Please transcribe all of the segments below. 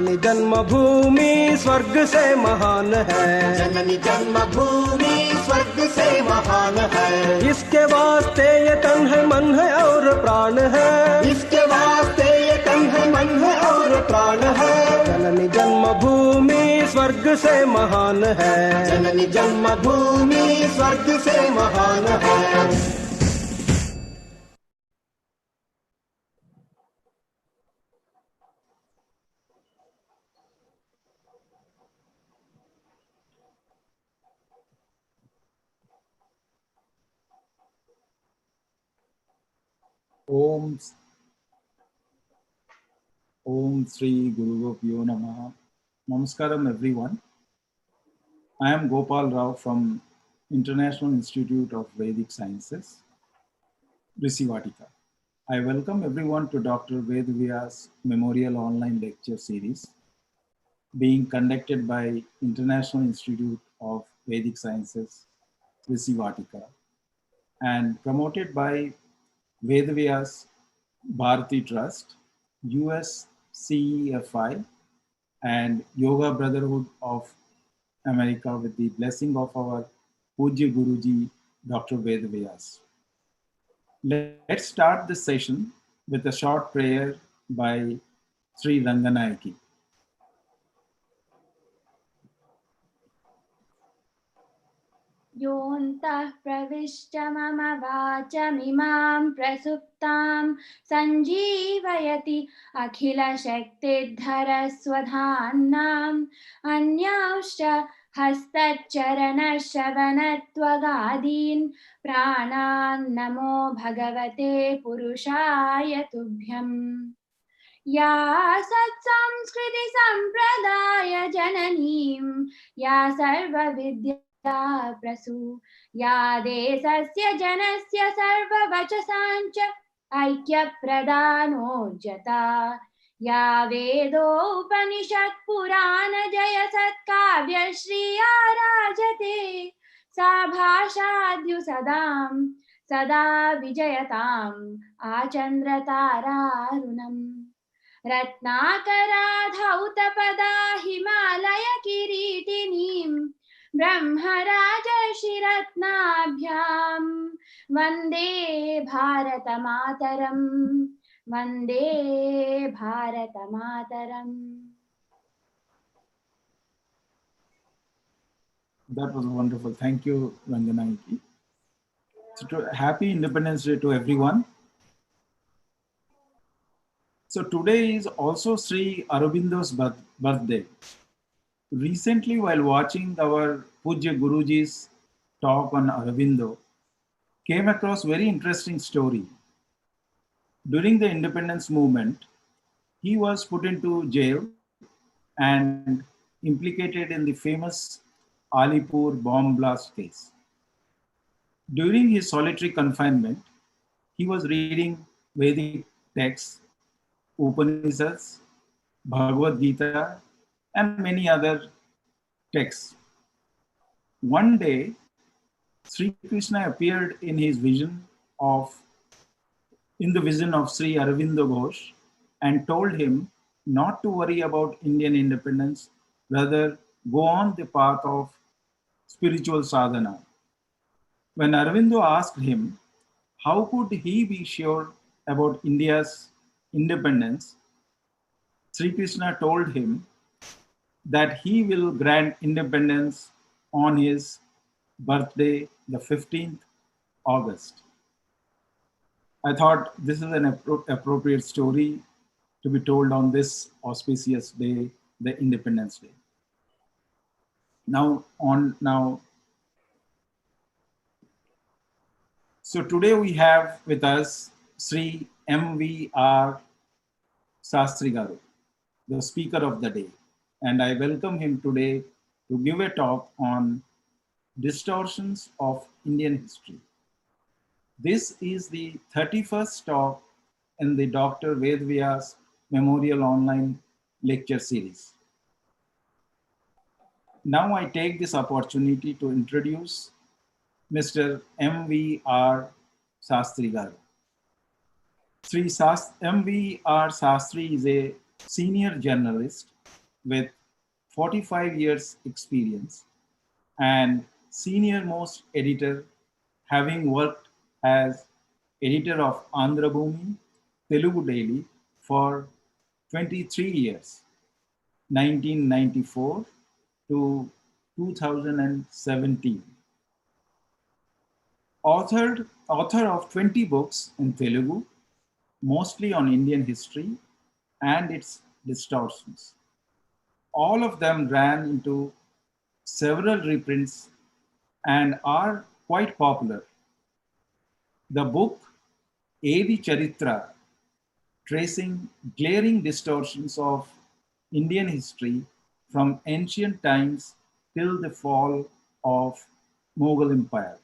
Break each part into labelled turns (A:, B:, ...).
A: जननी जन्मभूमि स्वर्ग से महान है,
B: जननी जन्मभूमि स्वर्ग से महान है।
A: इसके वास्ते ये तन है मन है और प्राण है,
B: इसके वास्ते ये तन है मन है और प्राण है।
A: जननी जन्मभूमि स्वर्ग से महान है,
B: जननी जन्मभूमि स्वर्ग से महान है।
C: Om Sri Guru Vyo Namaha. Namaskaram everyone. I am Gopal Rao from International Institute of Vedic Sciences, Risivatika. I welcome everyone to Dr. Vedavyasa Memorial Online Lecture Series being conducted by International Institute of Vedic Sciences, Risivatika, and promoted by Vedavyasa Bharati Trust, US CEFI, and Yoga Brotherhood of America with the blessing of our Pujya Guruji, Dr. Vedavyasa. Let's start this session with a short prayer by Sri Ranganayaki.
D: योऽन्तः प्रविष्ट मम वाचमिमां प्रसुप्तां सञ्जीवयति अखिलशक्तिधरस्वधाम्नाम् अन्यांश्च हस्तचरणश्रवणत्वगादीन् प्राणान् नमो भगवते पुरुषाय तुभ्यम्। या सत्संस्कृति सम्प्रदाय जननीं या सर्वविद्या प्रसू या देशस्य जनस्य सर्ववचसाञ्च ऐक्यप्रदानोज्जता या वेदोपनिषत् पुराण जय सत्काव्यश्रिया राजते सा भाषाद्युसदां सदा विजयताम् आचन्द्रतारारुणम्। रत्नाकराधौतपदा हिमालय किरीटिनीं ब्रह्मराजर्षिरत्नाभ्यां वन्दे भारतमातरम्, वन्दे भारतमातरम्।
C: That was wonderful. Thank you, Ranganayaki. So, happy Independence Day to everyone. So today is also Sri Aurobindo's birthday. Recently, while watching our Pujya Guruji's talk on Aurobindo, came across very interesting story. During the independence movement, he was put into jail and implicated in the famous Alipur bomb blast case. During his solitary confinement, he was reading Vedic texts, Upanishads, Bhagavad Gita, and many other texts. One day, Sri Krishna appeared in the vision of Sri Aurobindo Ghosh and told him not to worry about Indian independence, rather go on the path of spiritual sadhana. When Aurobindo asked him, how could he be sure about India's independence, Sri Krishna told him that he will grant independence on his birthday, the 15th August. I thought this is an appropriate story to be told on this auspicious day, the Independence Day. So today we have with us Shri MVR Sastry Garu, the speaker of the day. And I welcome him today to give a talk on Distortions of Indian History. This is the 31st talk in the Dr. Vedavyasa Memorial Online Lecture Series. Now I take this opportunity to introduce Mr. MVR Sastry Garu. Sri MVR Sastry is a senior journalist with 45 years experience and senior most editor, having worked as editor of AndhraBhoomi Telugu Daily for 23 years, 1994 to 2017. Author of 20 books in Telugu, mostly on Indian history and its distortions. All of them ran into several reprints and are quite popular. The book Yedi Charitra, tracing glaring distortions of Indian history from ancient times till the fall of Moghul Empire,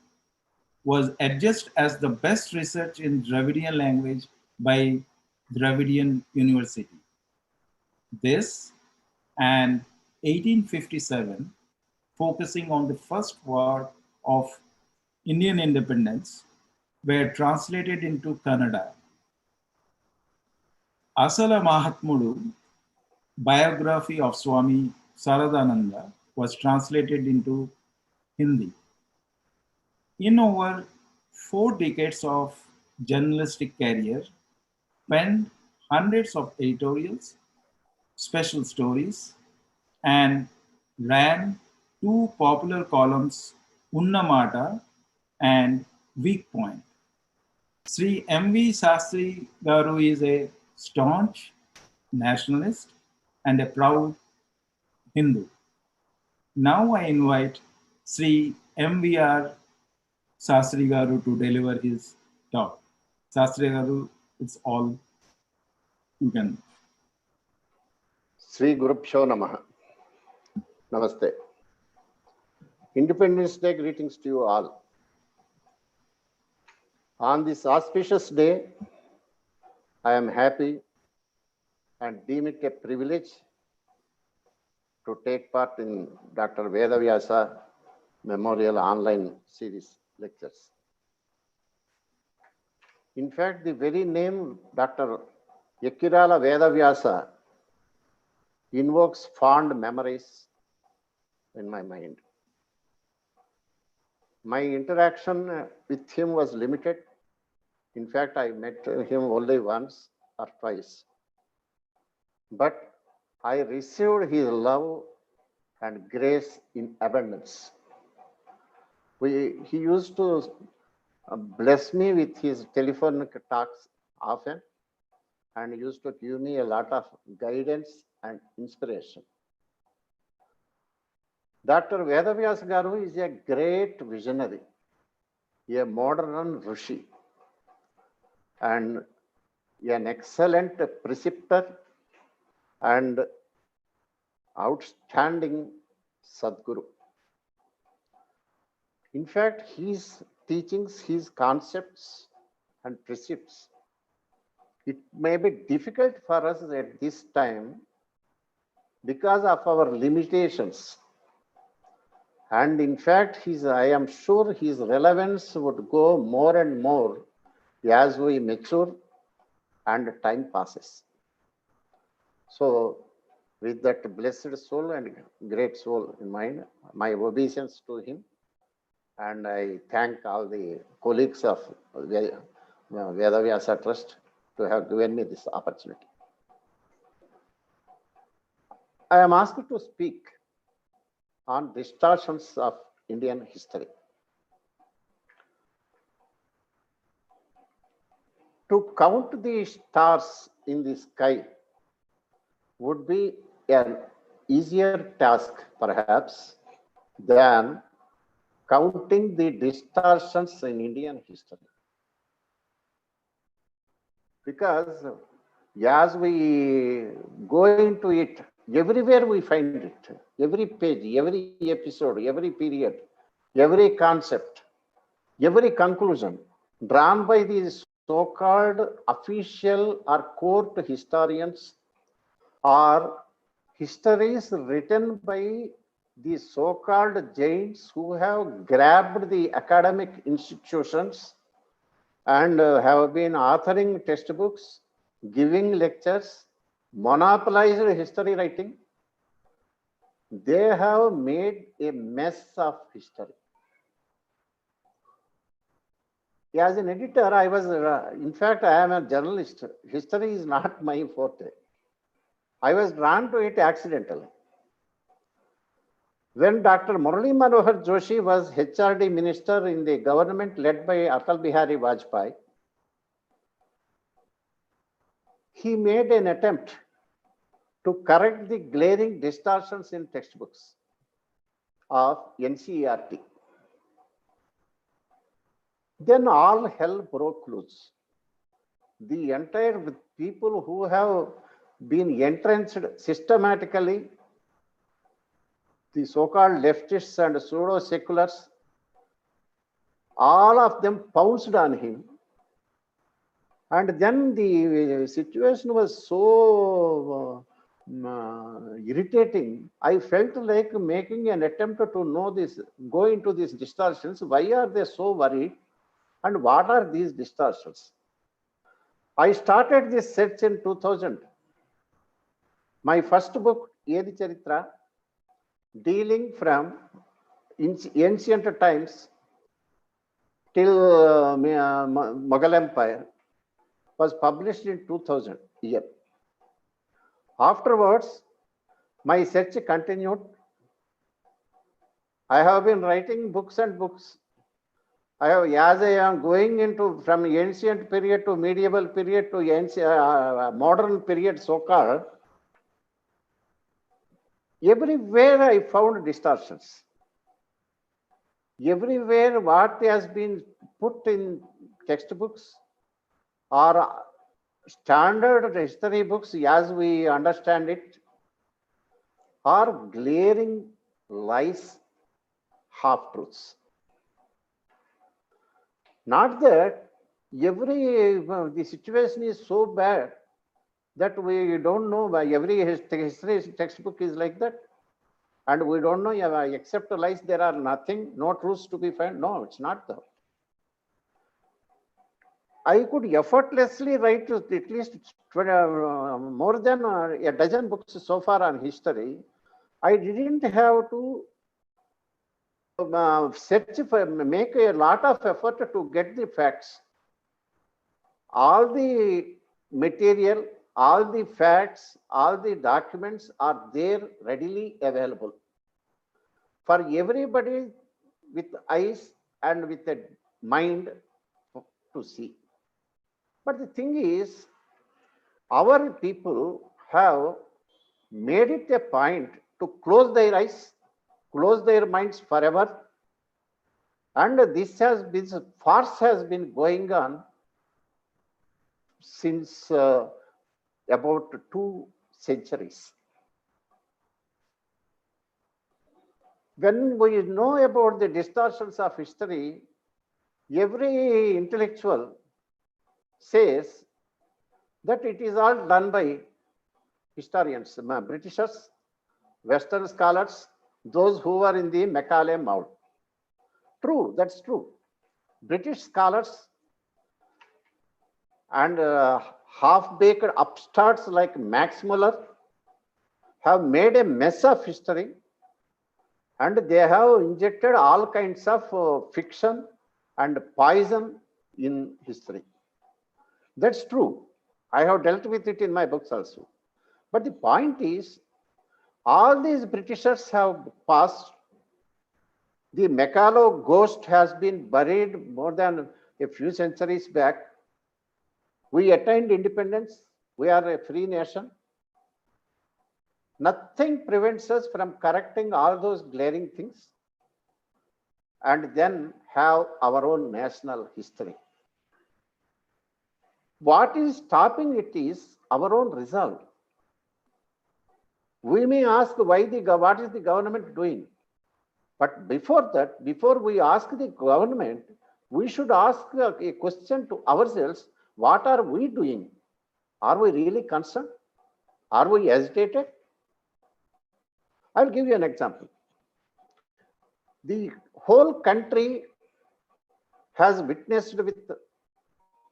C: was adjudged as the best research in Dravidian language by Dravidian University. This and 1857, focusing on the first war of Indian independence, were translated into Kannada. Asalu Mahatmudu, biography of Swami Sraddhaanda, was translated into Hindi. In over 4 decades of journalistic career, penned hundreds of editorials, special stories, and ran 2 popular columns, Unnamata and Weak Point. Shri MVR Sastry Garu is a staunch nationalist and a proud Hindu. Now I invite Shri MVR Sastry Garu to deliver his talk. Sastry Garu, it's all you can.
E: Sri Gurubhyo Namaha. Namaste. Independence Day greetings to you all. On this auspicious day, I am happy and deem it a privilege to take part in Dr. Vedavyasa Memorial Online Series lectures. In fact, the very name Dr. Yakirala Vedavyasa invokes fond memories in my mind. My interaction with him was limited. In fact, I met him only once or twice. But I received his love and grace in abundance. He used to bless me with his telephonic talks often and used to give me a lot of guidance and inspiration. Dr. Vedavyasa Garu is a great visionary, a modern Rishi, and an excellent preceptor and outstanding Sadguru. In fact, his teachings, his concepts and precepts, it may be difficult for us at this time because of our limitations. And in fact, I am sure his relevance would go more and more as we mature and time passes. So, with that blessed soul and great soul in mind, my obeisance to him, and I thank all the colleagues of Vedavyasa Trust to have given me this opportunity. I am asked to speak on distortions of Indian history. To count the stars in the sky would be an easier task, perhaps, than counting the distortions in Indian history. Because as we go into it, everywhere we find it, every page, every episode, every period, every concept, every conclusion drawn by these so-called official or court historians or histories written by the so-called giants who have grabbed the academic institutions and have been authoring textbooks, giving lectures, monopolized history writing, They have made a mess of history. As an editor, I was, in fact, I am a journalist. History is not my forte. I was drawn to it accidentally. When Dr. Murali Manohar Joshi was HRD minister in the government led by Atal Bihari Vajpayee, he made an attempt to correct the glaring distortions in textbooks of NCERT. Then all hell broke loose. The entire people who have been entrenched systematically, the so-called leftists and pseudo-seculars, all of them pounced on him. And then the situation was so irritating. I felt like making an attempt to know this, go into these distortions. Why are they so worried? And what are these distortions? I started this search in 2000. My first book, Yedi Charitra, dealing from ancient times till Mughal Empire, was published in 2000 year. Afterwards, my search continued. I have been writing books and books. As I am going into from ancient period to medieval period to modern period, so-called, everywhere I found distortions. Everywhere what has been put in textbooks or standard history books as we understand it are glaring lies, half-truths. Not that the situation is so bad that we don't know why every history textbook is like that. And we don't know, except lies, there are nothing, no truths to be found. No, it's not that. I could effortlessly write at least more than a dozen books so far on history. I didn't have to search for, make a lot of effort to get the facts. All the material, all the facts, all the documents are there readily available for everybody with eyes and with a mind to see. But the thing is, our people have made it a point to close their eyes, close their minds forever. And this farce has been going on since about 2 centuries. When we know about the distortions of history, every intellectual says that it is all done by historians, Britishers, Western scholars, those who are in the Macaulay mold. True, that's true. British scholars and half-baked upstarts like Max Muller have made a mess of history, and they have injected all kinds of fiction and poison in history. That's true. I have dealt with it in my books also. But the point is, all these Britishers have passed. The Macaulay ghost has been buried more than a few centuries back. We attained independence. We are a free nation. Nothing prevents us from correcting all those glaring things and then have our own national history. What is stopping it is our own resolve. We may ask what is the government doing? But before that, before we ask the government, we should ask a question to ourselves, what are we doing? Are we really concerned? Are we agitated? I'll give you an example. The whole country has witnessed with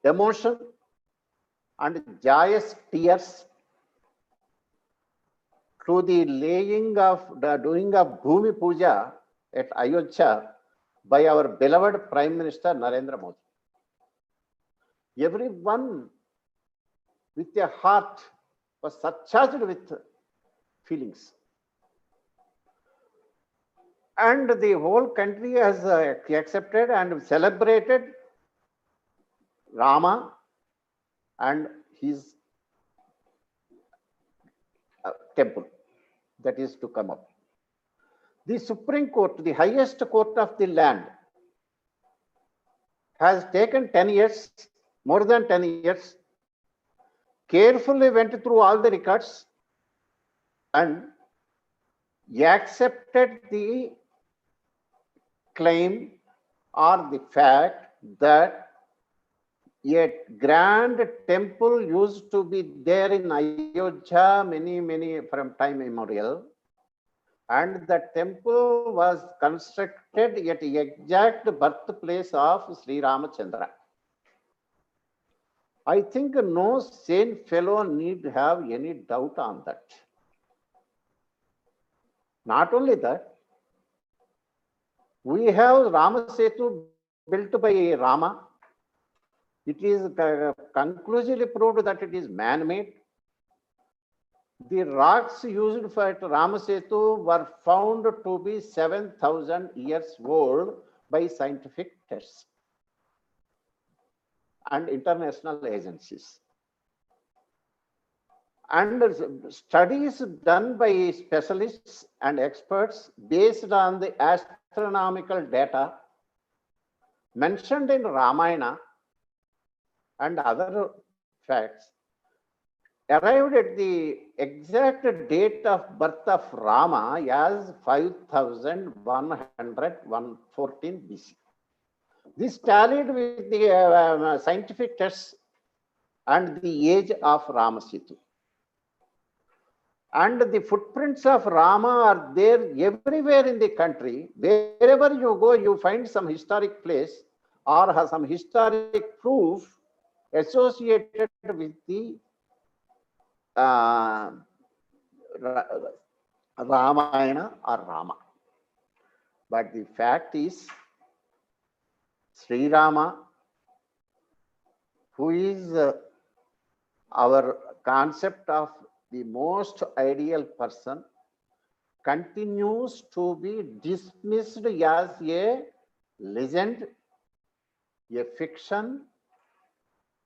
E: emotion and joyous tears to the laying of the doing of Bhumi Puja at Ayodhya by our beloved Prime Minister Narendra Modi. Everyone with a heart was surcharged with feelings. And the whole country has accepted and celebrated Rama and his temple that is to come up. The Supreme Court, the highest court of the land, has taken 10 years, more than 10 years, carefully went through all the records and accepted the claim or the fact that a grand temple used to be there in Ayodhya many from time immemorial, and the temple was constructed at the exact birthplace of Sri Ramachandra. I think no sane fellow need have any doubt on that. Not only that, we have Ramasetu built by Rama. It is conclusively proved that it is man-made. The rocks used for Ramasetu were found to be 7,000 years old by scientific tests and international agencies. And studies done by specialists and experts based on the astronomical data mentioned in Ramayana and other facts arrived at the exact date of birth of Rama as 5114 BC. This tallied with the scientific tests and the age of Ramasetu. And the footprints of Rama are there everywhere in the country. Wherever you go, you find some historic place or some historic proof associated with the Ramayana or Rama. But the fact is, Sri Rama, who is our concept of the most ideal person, continues to be dismissed as a legend, a fiction,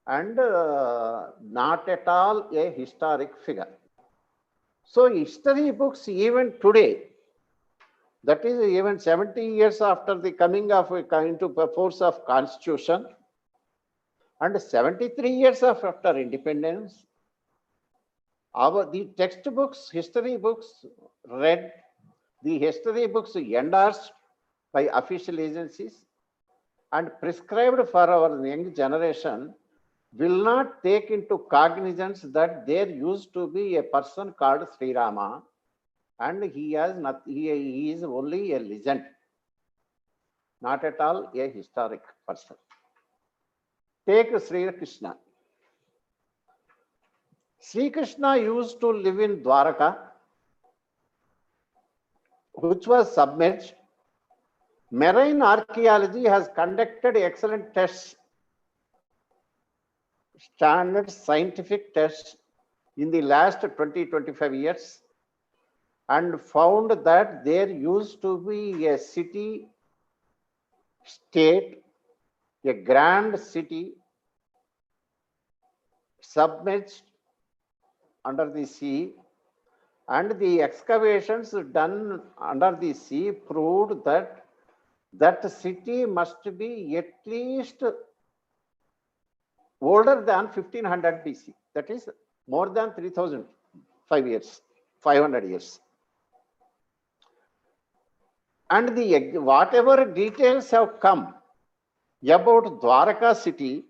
E: and not at all a historic figure. So history books even today, that is even 70 years after the coming of into force of constitution and 73 years after independence, the textbooks, history books read, the history books endorsed by official agencies and prescribed for our young generation will not take into cognizance that there used to be a person called Sri Rama and he is only a legend, not at all a historic person. Take Sri Krishna. Sri Krishna used to live in Dwaraka, which was submerged. Marine archaeology has conducted excellent tests, standard scientific tests in the last 20-25 years and found that there used to be a city state, a grand city submerged under the sea, and the excavations done under the sea proved that that city must be at least older than 1500 BC. That is more than 500 years. And the whatever details have come about Dwaraka city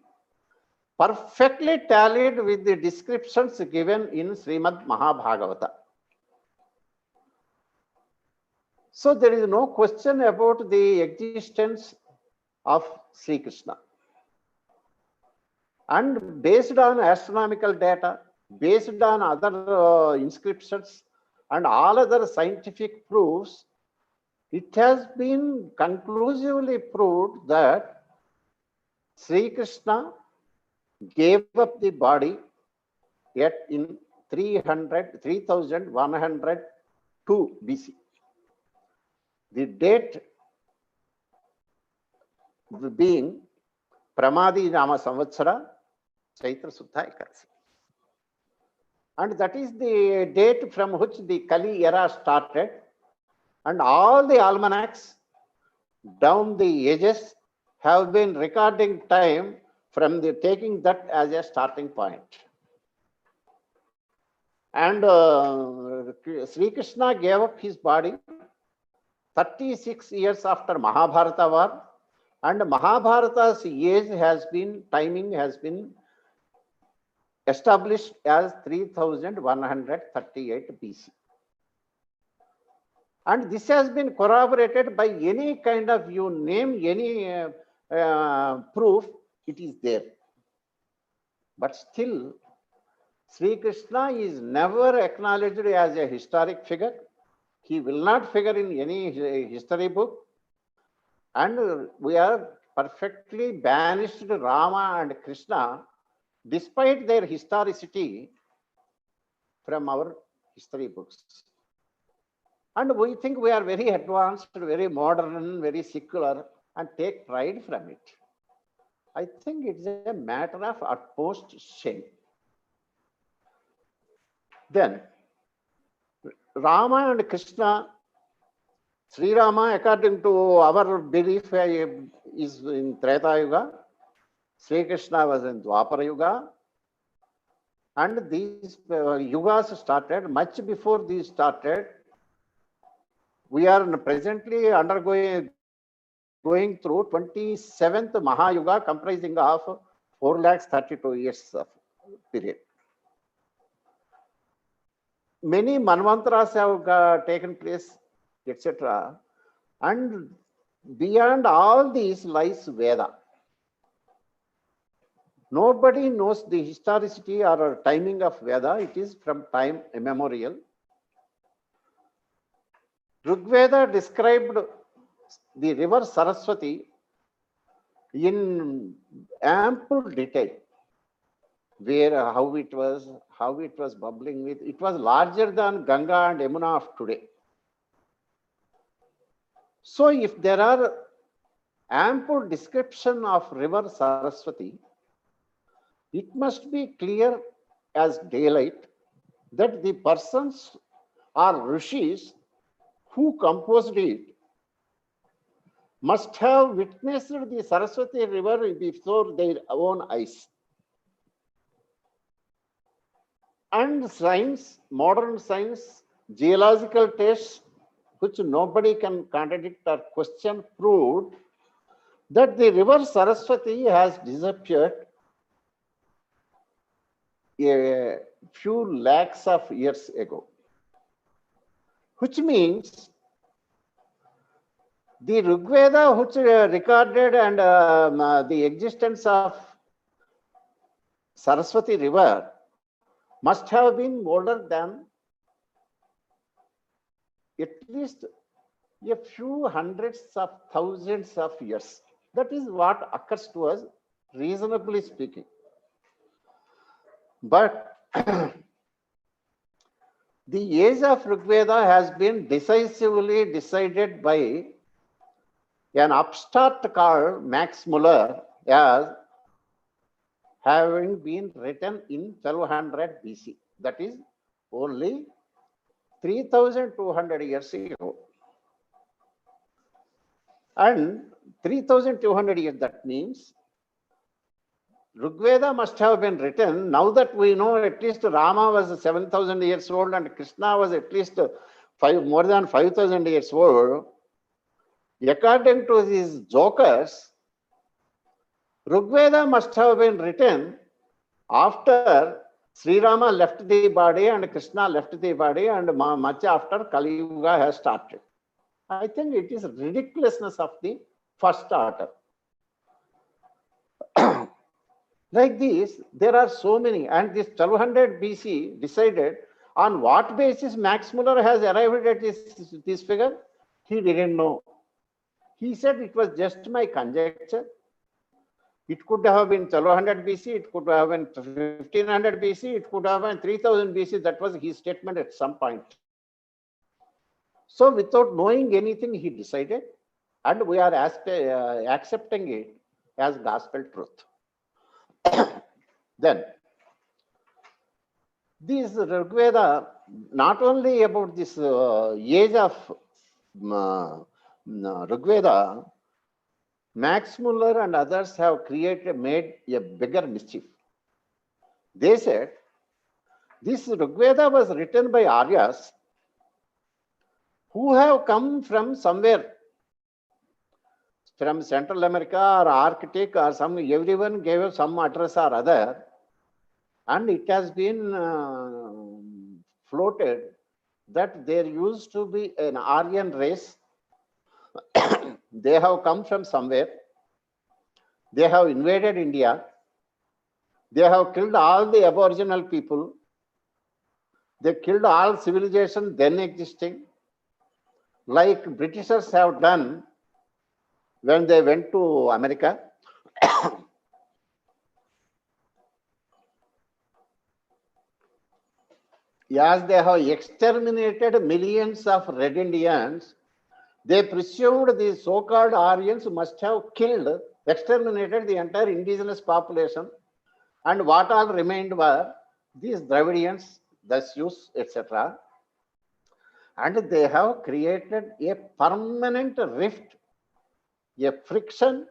E: perfectly tallied with the descriptions given in Srimad Mahabhagavata. So there is no question about the existence of Sri Krishna. And based on astronomical data, based on other inscriptions, and all other scientific proofs, it has been conclusively proved that Sri Krishna gave up the body yet in 3102 BC. The date being Pramadi Nama Samvatsara Chaitra Suddha Ekadasi. And that is the date from which the Kali era started, and all the almanacs down the ages have been recording time from the taking that as a starting point. And Sri Krishna gave up his body 36 years after Mahabharata war, and Mahabharata's age has been, timing has been established as 3138 BC. And this has been corroborated by any kind of, you name any proof, it is there. But still, Sri Krishna is never acknowledged as a historic figure. He will not figure in any history book. And we are perfectly banished Rama and Krishna, despite their historicity, from our history books. And we think we are very advanced, very modern, very secular, and take pride from it. I think it's a matter of utmost shame. Then, Rama and Krishna, Sri Rama, according to our belief, is in Treta Yuga. Sri Krishna was in Dwapara Yuga. And these yugas started, much before these started. We are presently going through 27th Mahayuga, comprising of 432 years of period. Many manvantras have taken place, etc. And beyond all these lies Veda. Nobody knows the historicity or timing of Veda. It is from time immemorial. Rigveda described the river Saraswati in ample detail, where how it was bubbling with. It was larger than Ganga and Yamuna of today. So if there are ample description of river Saraswati, it must be clear as daylight that the persons or rishis who composed it must have witnessed the Saraswati river before their own eyes. And science, modern science, geological tests, which nobody can contradict or question, proved that the river Saraswati has disappeared a few lakhs of years ago. Which means the Rigveda, which recorded and the existence of Saraswati river, must have been older than at least a few hundreds of thousands of years. That is what occurs to us, reasonably speaking. But the age of Rigveda has been decisively decided by an upstart called Max Muller as having been written in 1200 BC. That is only 3,200 years ago. And 3,200 years, that means Rigveda must have been written. Now that we know at least Rama was 7,000 years old and Krishna was at least more than 5,000 years old. According to these jokers, Rigveda must have been written after Sri Rama left the body and Krishna left the body and much after Kali Yuga has started. I think it is ridiculousness of the first order. Like this, there are so many, and this 1200 BC decided On what basis Max Muller has arrived at this figure? He didn't know. He said it was just my conjecture. It could have been 1200 BC, it could have been 1500 BC, it could have been 3000 BC. That was his statement at some point. So without knowing anything, he decided, and we are accepting it as gospel truth. Then, this Rigveda, not only about this age of Rigveda, Max Muller and others have made a bigger mischief. They said this Rigveda was written by Aryas who have come from somewhere, from Central America or Arctic or everyone gave us some address or other, and it has been floated that there used to be an Aryan race. They have come from somewhere. They have invaded India. They have killed all the aboriginal people. They killed all civilization then existing, like Britishers have done when they went to America. As they have exterminated millions of Red Indians, they presumed the so-called Aryans must have exterminated the entire indigenous population, and what all remained were these Dravidians, the Sioux, etc. And they have created a permanent rift, a friction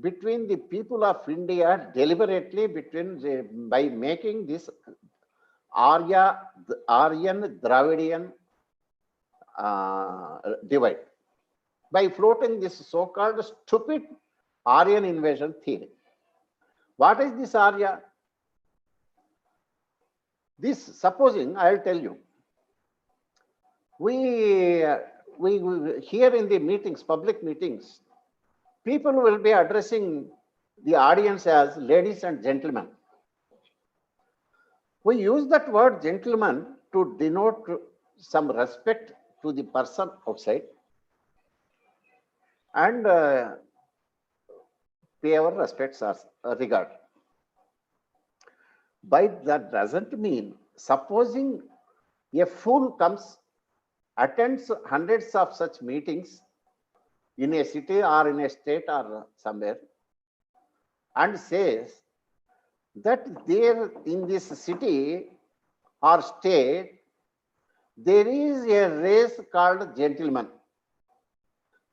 E: between the people of India deliberately by making this Aryan Dravidian divide, by floating this so-called stupid Aryan invasion theory. What is this Arya? This, supposing, I'll tell you, we here in the meetings, public meetings, people will be addressing the audience as ladies and gentlemen. We use that word gentleman to denote some respect to the person outside and pay our respects or regard. But that doesn't mean, supposing a fool comes, attends hundreds of such meetings in a city or in a state or somewhere, and says that there in this city or state, there is a race called gentlemen.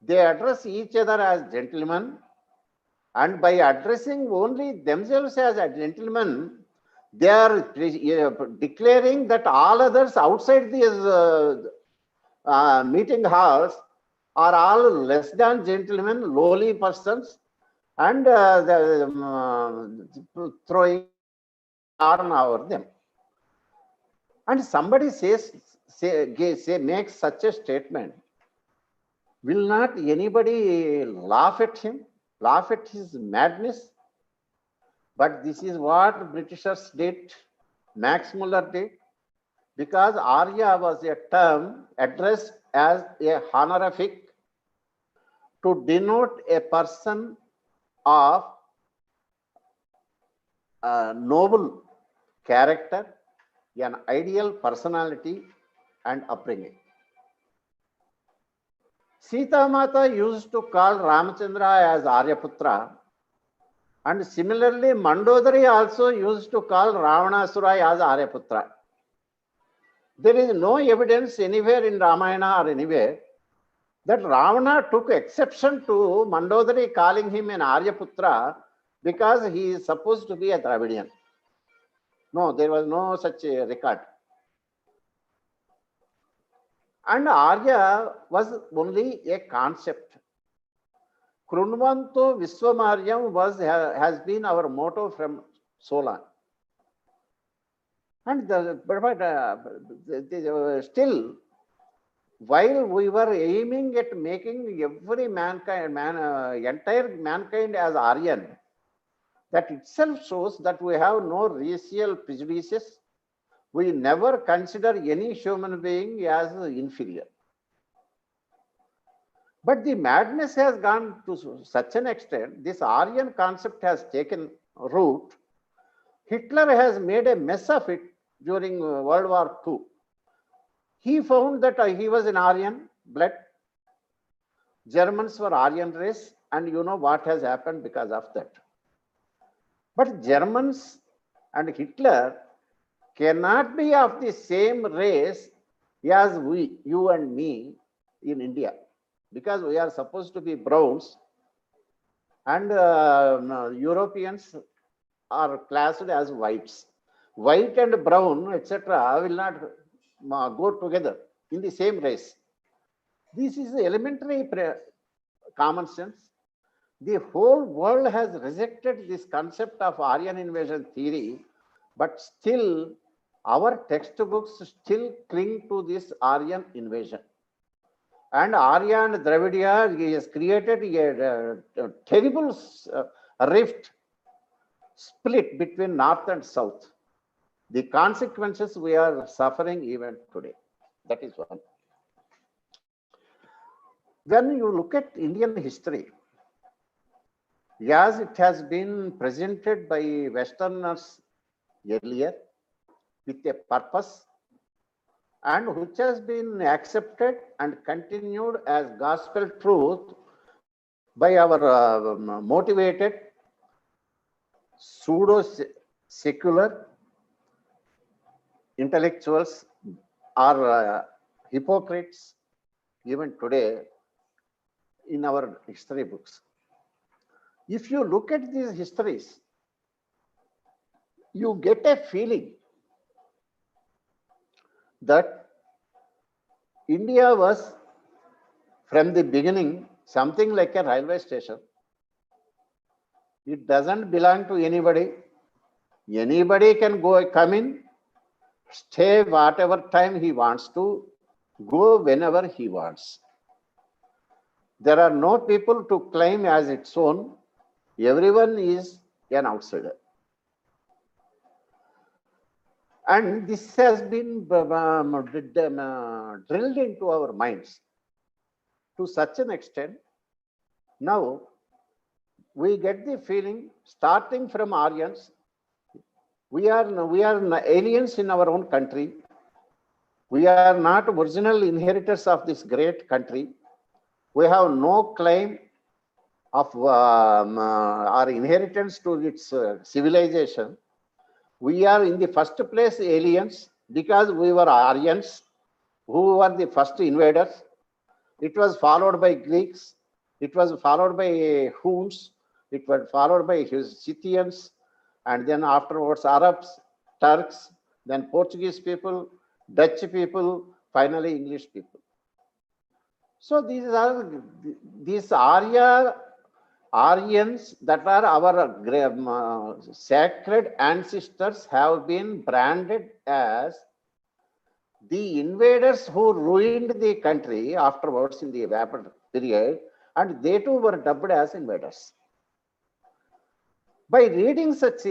E: They address each other as gentlemen, and by addressing only themselves as a gentleman, they are declaring that all others outside these meeting halls are all less than gentlemen, lowly persons, and throwing arm over them. And somebody makes such a statement. Will not anybody laugh at him, laugh at his madness? But this is what Britishers did, Max Muller did, because Arya was a term addressed as a honorific to denote a person of noble character, an ideal personality and upbringing. Sita Mata used to call Ramachandra as Aryaputra, and similarly Mandodari also used to call Ravanasura as Aryaputra. There is no evidence anywhere in Ramayana or anywhere that Ravana took exception to Mandodari calling him an Aryaputra because he is supposed to be a Dravidian. No, there was no such a record. And Arya was only a concept. Krunvanto Viswamaryam has been our motto from so long. And still, while we were aiming at making every entire mankind as Aryan, that itself shows that we have no racial prejudices, We never consider any human being as inferior. But the madness has gone to such an extent, this Aryan concept has taken root. Hitler has made a mess of it during World War II. He found that he was an Aryan blood. Germans were Aryan race, and you know what has happened because of that. But Germans and Hitler cannot be of the same race as we, you and me in India, because we are supposed to be browns, and Europeans are classed as whites. White and brown, etc., will not go together in the same race. This is elementary common sense. The whole world has rejected this concept of Aryan invasion theory, but still our textbooks still cling to this Aryan invasion. And Arya and Dravidia has created a terrible rift, split between North and South. The consequences we are suffering even today. That is one. When you look at Indian history, as it has been presented by Westerners earlier with a purpose, and which has been accepted and continued as gospel truth by our motivated, pseudo-secular intellectuals or hypocrites even today in our history books. If you look at these histories, you get a feeling that India was from the beginning something like a railway station. It doesn't belong to anybody. Anybody can come in, stay whatever time he wants to, go whenever he wants. There are no people to claim as its own. Everyone is an outsider. And this has been drilled into our minds to such an extent. Now, we get the feeling, starting from Aryans, we are aliens in our own country. We are not original inheritors of this great country. We have no claim of our inheritance to its civilization. We are in the first place aliens because we were Aryans who were the first invaders. It was followed by Greeks. It was followed by Huns. It was followed by Scythians, and then afterwards Arabs, Turks, then Portuguese people, Dutch people, finally English people. So these Aryans that are our sacred ancestors have been branded as the invaders who ruined the country afterwards in the Vapor period, and they too were dubbed as invaders. By reading such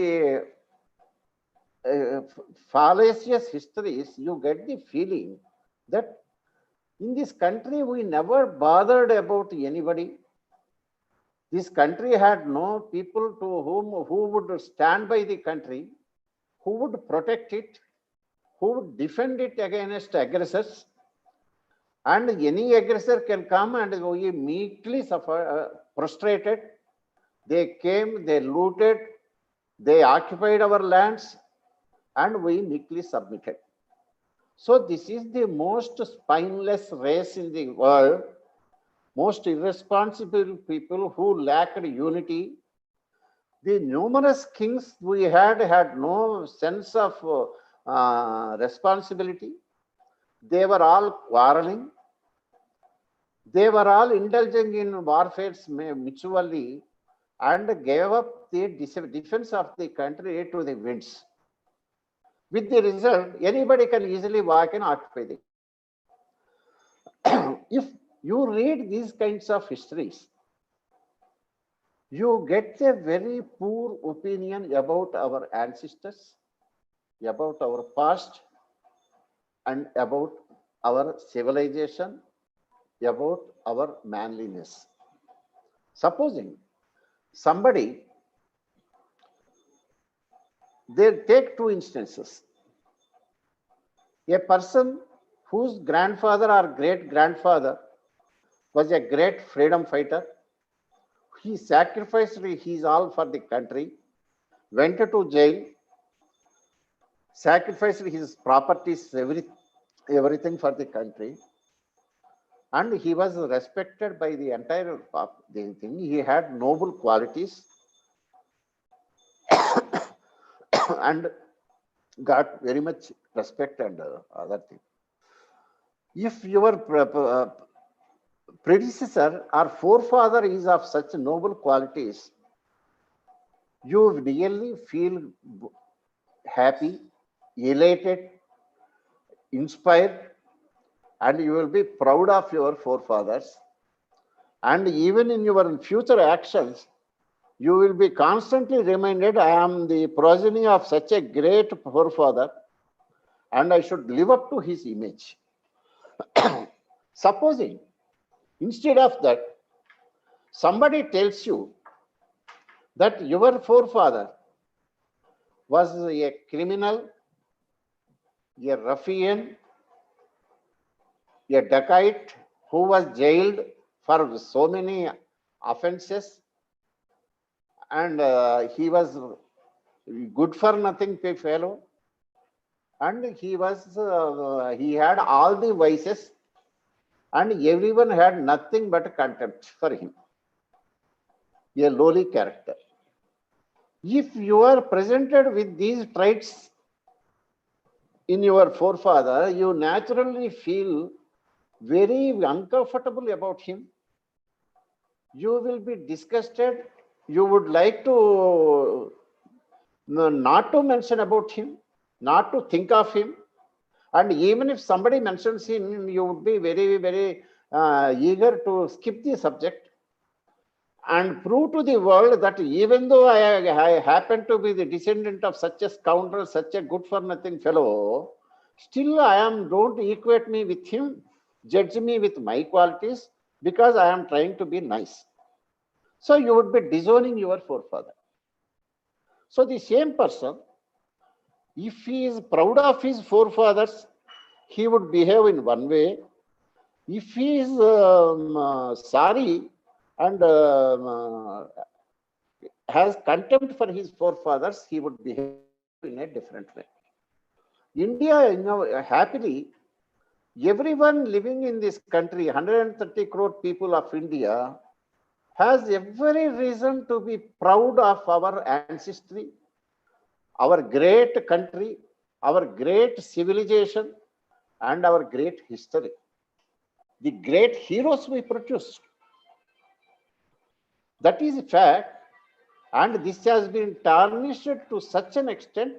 E: fallacious histories, you get the feeling that in this country we never bothered about anybody. This country had no people who would stand by the country, who would protect it, who would defend it against aggressors. And any aggressor can come and we meekly prostrated. They came, they looted, they occupied our lands, and we meekly submitted. So this is the most spineless race in the world, most irresponsible people who lacked unity. The numerous kings we had no sense of responsibility. They were all quarreling. They were all indulging in warfares mutually and gave up the defense of the country to the winds. With the result, anybody can easily walk and occupy it. If you read these kinds of histories, you get a very poor opinion about our ancestors, about our past, and about our civilization, about our manliness. Supposing somebody, they take two instances. A person whose grandfather or great grandfather was a great freedom fighter. He sacrificed his all for the country, went to jail, sacrificed his properties, everything for the country. And he was respected by the entire thing. He had noble qualities and got very much respect and other thing. If your predecessor or forefather is of such noble qualities, you really feel happy, elated, inspired, and you will be proud of your forefathers. And even in your future actions, you will be constantly reminded, I am the progeny of such a great forefather, and I should live up to his image. Supposing, instead of that, somebody tells you that your forefather was a criminal, a ruffian, a dacoit who was jailed for so many offenses, and he was good for nothing fellow, and he had all the vices, and everyone had nothing but contempt for him, a lowly character. If you are presented with these traits in your forefather, you naturally feel very uncomfortable about him. You will be disgusted. You would like to not to mention about him, not to think of him. And even if somebody mentions him, you would be very, very eager to skip the subject and prove to the world that even though I happen to be the descendant of such a scoundrel, such a good for nothing fellow, still don't equate me with him, judge me with my qualities, because I am trying to be nice. So you would be disowning your forefather. So the same person, if he is proud of his forefathers, he would behave in one way. If he is sorry and has contempt for his forefathers, he would behave in a different way. India, happily, everyone living in this country, 130 crore people of India, has every reason to be proud of our ancestry, our great country, our great civilization, and our great history. The great heroes we produced. That is a fact, and this has been tarnished to such an extent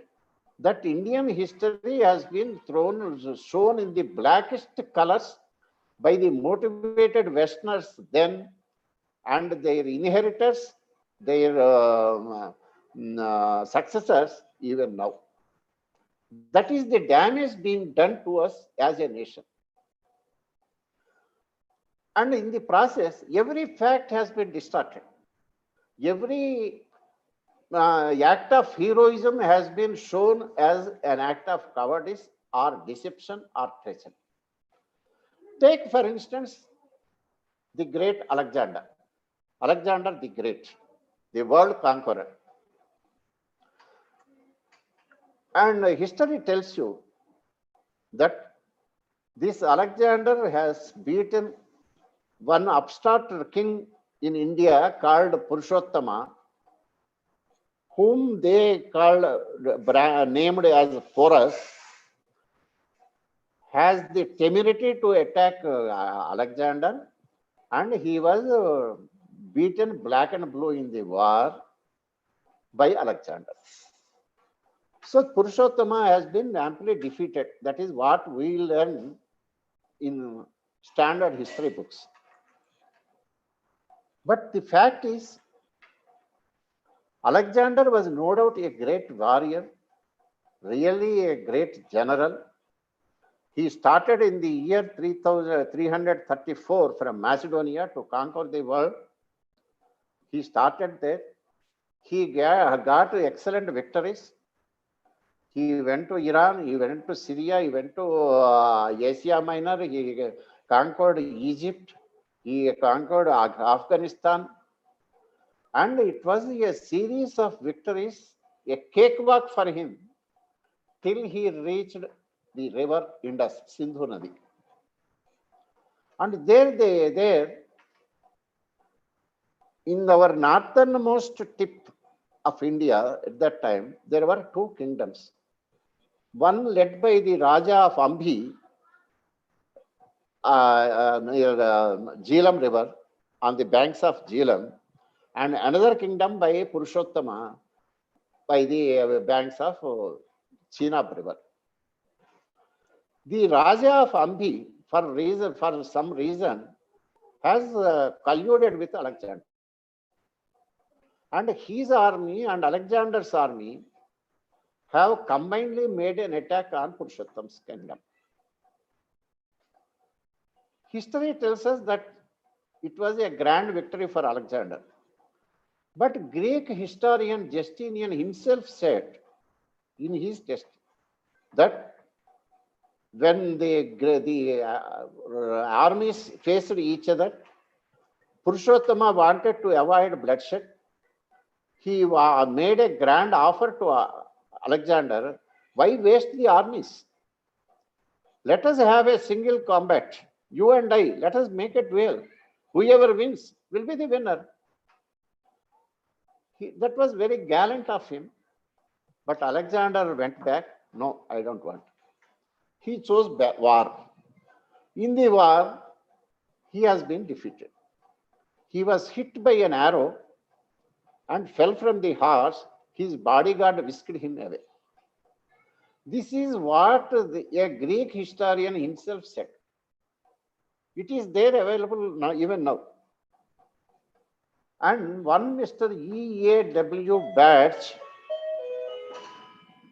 E: that Indian history has been shown in the blackest colors by the motivated Westerners then and their inheritors, their successors even now. That is the damage being done to us as a nation. And in the process, every fact has been distorted. Every act of heroism has been shown as an act of cowardice or deception or treachery. Take, for instance, the great Alexander the Great, the world conqueror. And history tells you that this Alexander has beaten one upstart king in India called Purushottama, whom they named as Porus, has the temerity to attack Alexander, and he was beaten black and blue in the war by Alexander. So Purushottama has been amply defeated. That is what we learn in standard history books. But the fact is, Alexander was no doubt a great warrior, really a great general. He started in the year 334 from Macedonia to conquer the world. He started there. He got excellent victories. He went to Iran, he went to Syria, he went to Asia Minor, he conquered Egypt, he conquered Afghanistan. And it was a series of victories, a cakewalk for him, till he reached the river Indus, Sindhu Nadi. And there, in our northernmost tip of India at that time, there were two kingdoms. One led by the Raja of Ambhi, near Jhelum river, on the banks of Jhelum, and another kingdom by Purushottama, by the banks of Chenab river. The Raja of Ambhi, for some reason, has colluded with Alexander. And his army and Alexander's army have combinedly made an attack on Purushottam's kingdom. History tells us that it was a grand victory for Alexander. But Greek historian Justinian himself said in his text that when the armies faced each other, Purushottama wanted to avoid bloodshed. He made a grand offer to Alexander, why waste the armies? Let us have a single combat. You and I, let us make a duel. Whoever wins will be the winner. That was very gallant of him. But Alexander went back. No, I don't want. He chose war. In the war, he has been defeated. He was hit by an arrow and fell from the horse. His bodyguard whisked him away. This is what a Greek historian himself said. It is there available now, even now. And one Mr. E.A.W. Batch,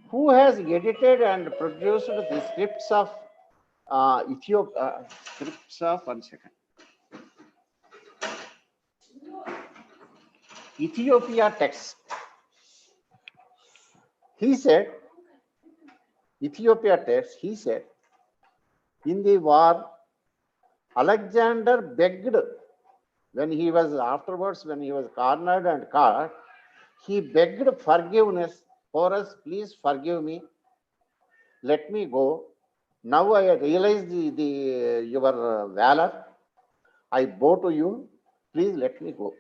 E: who has edited and produced the scripts of Ethiopia text. He said, Ethiopia text, he said, in the war, Alexander begged, when he was cornered and caught, he begged forgiveness for us, please forgive me, let me go. Now I realize your valor, I bow to you, please let me go.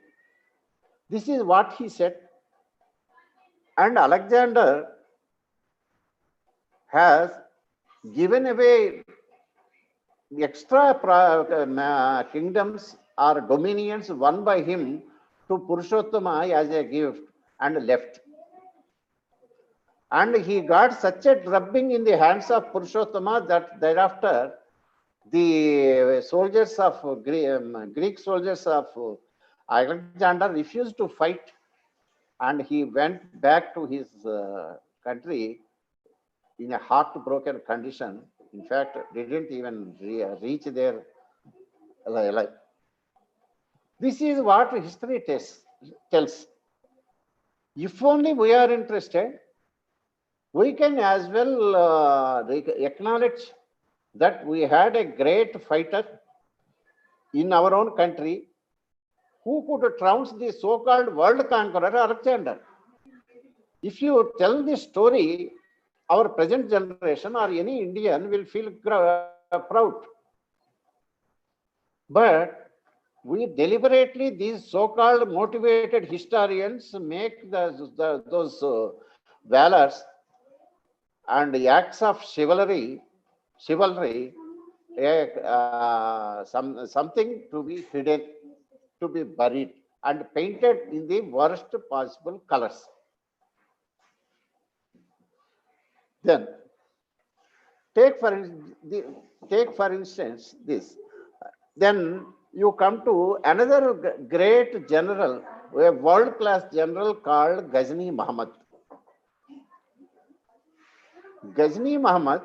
E: This is what he said. And Alexander has given away extra kingdoms or dominions won by him to Purushottama as a gift and left. And he got such a drubbing in the hands of Purushottama that thereafter the soldiers of Greek soldiers of Alexander refused to fight, and he went back to his country in a heartbroken condition. In fact, didn't even reach there alive. This is what history tells. If only we are interested, we can as well acknowledge that we had a great fighter in our own country who could trounce the so-called world conqueror Alexander. If you tell this story, our present generation or any Indian will feel proud. But we deliberately, these so-called motivated historians, make those valors and acts of chivalry, something to be hidden, to be buried and painted in the worst possible colors. Then, take for instance this. Then you come to another great general, a world-class general called Ghazni Muhammad. Ghazni Muhammad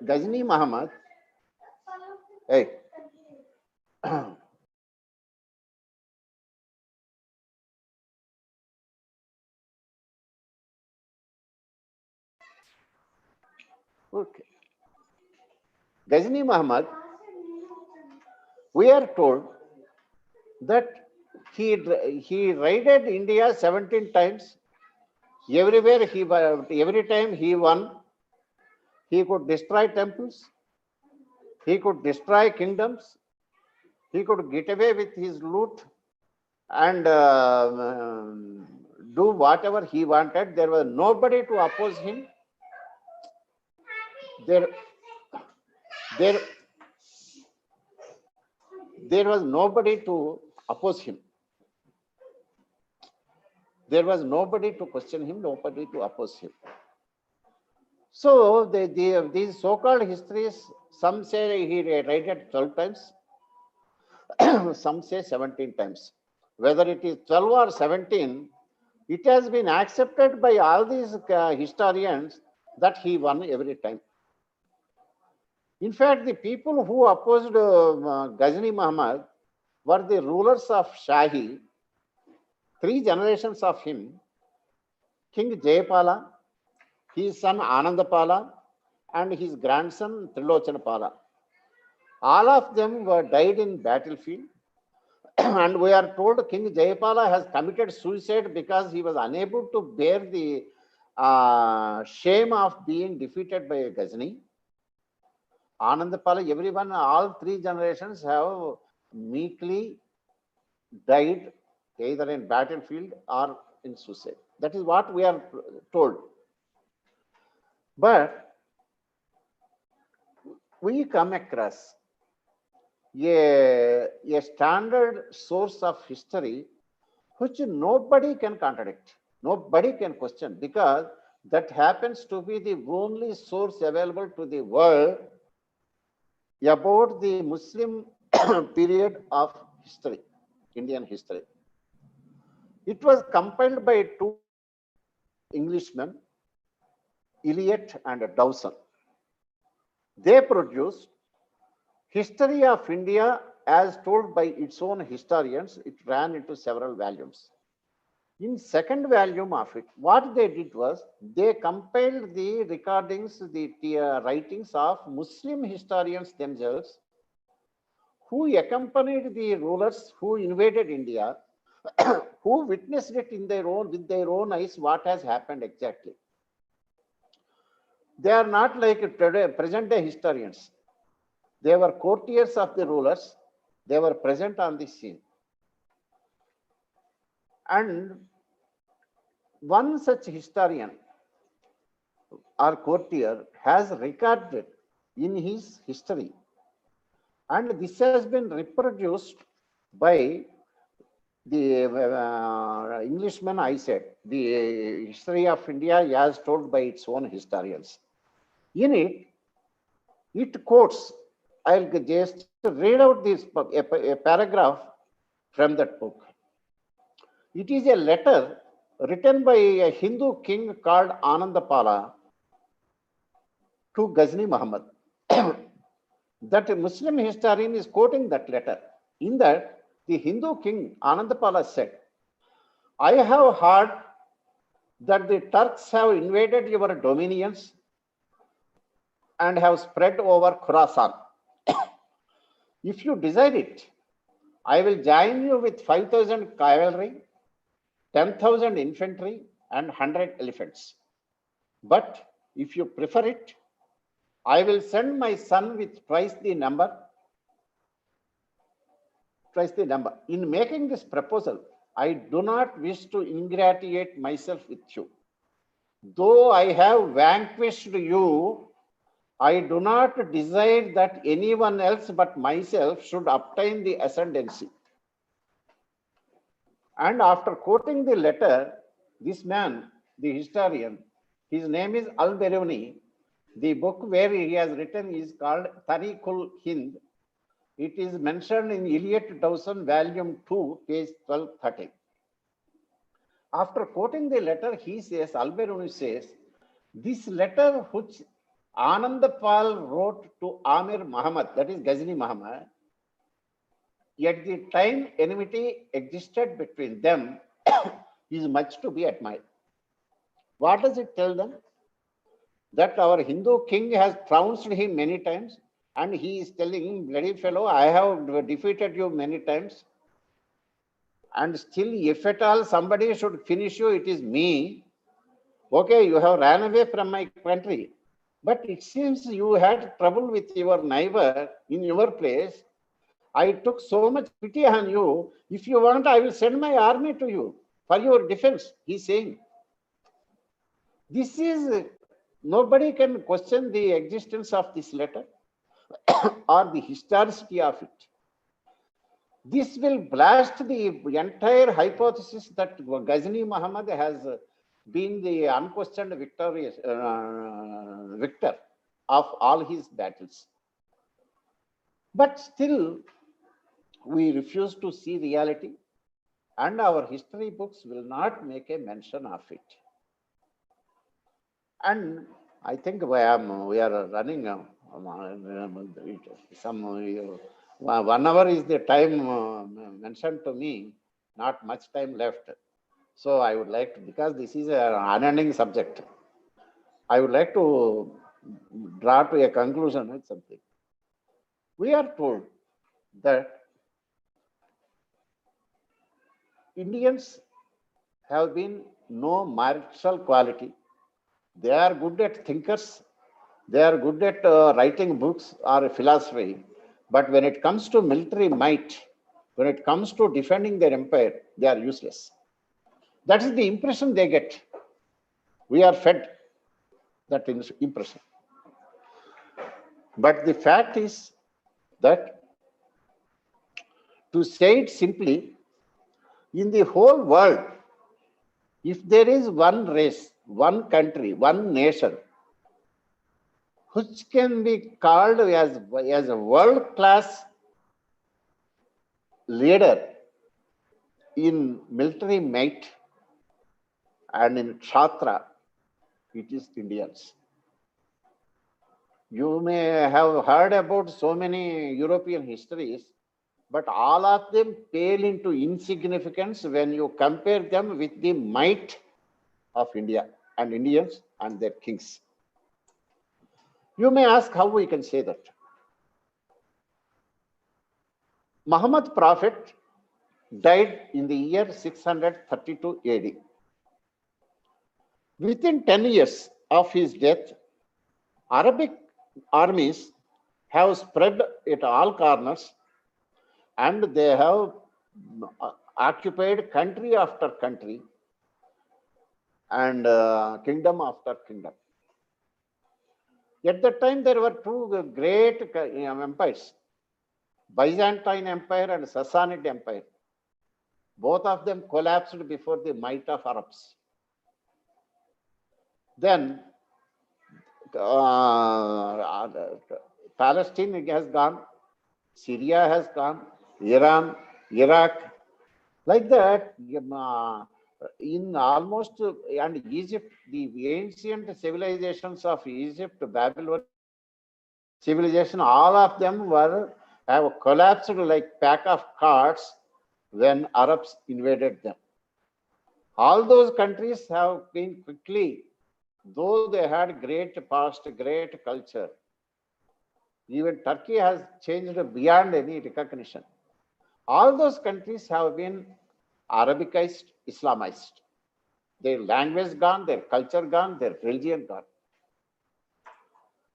E: Ghazni Muhammad. Hey. Okay. Ghazni Muhammad, we are told that he raided India 17 times. Everywhere every time he won, he could destroy temples, he could destroy kingdoms, he could get away with his loot and do whatever he wanted. There was nobody to oppose him. There was nobody to oppose him. There was nobody to question him, nobody to oppose him. So these so-called histories, some say he raided 12 times, some say 17 times. Whether it is 12 or 17, it has been accepted by all these historians that he won every time. In fact, the people who opposed Ghazni Muhammad were the rulers of Shahi, 3 generations of him, King Jayapala, his son Anandapala, and his grandson Trilochanapala. All of them were died in battlefield. And we are told King Jayapala has committed suicide because he was unable to bear the shame of being defeated by Ghazni. Anandapala, everyone, all 3 generations have meekly died either in battlefield or in suicide. That is what we are told. But we come across a standard source of history which nobody can contradict, nobody can question, because that happens to be the only source available to the world about the Muslim period of history, Indian history. It was compiled by 2 Englishmen, Eliot and Dawson. They produced History of India as told by its own historians. It ran into several volumes. In 2nd volume of it, what they did was they compiled the recordings, the writings of Muslim historians themselves, who accompanied the rulers who invaded India, who witnessed it with their own eyes what has happened exactly. They are not like present day historians. They were courtiers of the rulers. They were present on the scene. And one such historian or courtier has recorded in his history, and this has been reproduced by the Englishman I said, the history of India as told by its own historians. In it, it quotes, I'll just read out this a paragraph from that book. It is a letter written by a Hindu king called Anandapala to Ghazni Muhammad. That a Muslim historian is quoting that letter. In that, the Hindu king Anandapala said, I have heard that the Turks have invaded your dominions and have spread over Khorasan. If you desire it, I will join you with 5,000 cavalry, 10,000 infantry, and 100 elephants. But if you prefer it, I will send my son with twice the number. In making this proposal, I do not wish to ingratiate myself with you. Though I have vanquished you, I do not desire that anyone else but myself should obtain the ascendancy. And after quoting the letter, this man, the historian, his name is Al-Biruni. The book where he has written is called Tariqul Hind. It is mentioned in Eliot Dawson, volume 2, page 1213. After quoting the letter, he says, Al-Biruni says, this letter which Anandapal wrote to Amir Muhammad, that is Ghazni Muhammad, at the time enmity existed between them is much to be admired. What does it tell them? That our Hindu king has trounced him many times, and he is telling, bloody fellow, I have defeated you many times, and still if at all somebody should finish you, it is me. Okay, you have ran away from my country, but it seems you had trouble with your neighbor in your place. I took so much pity on you. If you want, I will send my army to you for your defense, he is saying. This is, nobody can question the existence of this letter or the historicity of it. This will blast the entire hypothesis that Ghazni Muhammad has been the unquestioned victor of all his battles. But still, we refuse to see reality, and our history books will not make a mention of it. And I think we are running 1 hour is the time mentioned to me, not much time left. So I would like to, because this is an unending subject, I would like to draw to a conclusion with something. We are told that Indians have been no martial quality. They are good at thinkers. They are good at writing books or philosophy. But when it comes to military might, when it comes to defending their empire, they are useless. That is the impression they get. We are fed that impression. But the fact is that, to say it simply, in the whole world, if there is one race, one country, one nation, which can be called as a world-class leader in military might and in Chatra, it is Indians. You may have heard about so many European histories, but all of them pale into insignificance when you compare them with the might of India and Indians and their kings. You may ask how we can say that. Muhammad Prophet died in the year 632 AD. Within 10 years of his death, Arabic armies have spread at all corners, and they have occupied country after country and kingdom after kingdom. At that time, there were two great empires, Byzantine Empire and Sassanid Empire. Both of them collapsed before the might of Arabs. Then Palestine has gone, Syria has gone, Iran, Iraq, like that. In almost, and Egypt, the ancient civilizations of Egypt, Babylon civilization, all of them have collapsed like pack of cards when Arabs invaded them. All those countries have been quickly, though they had great past, great culture. Even Turkey has changed beyond any recognition. All those countries have been Arabicized, Islamized. Their language gone, their culture gone, their religion gone.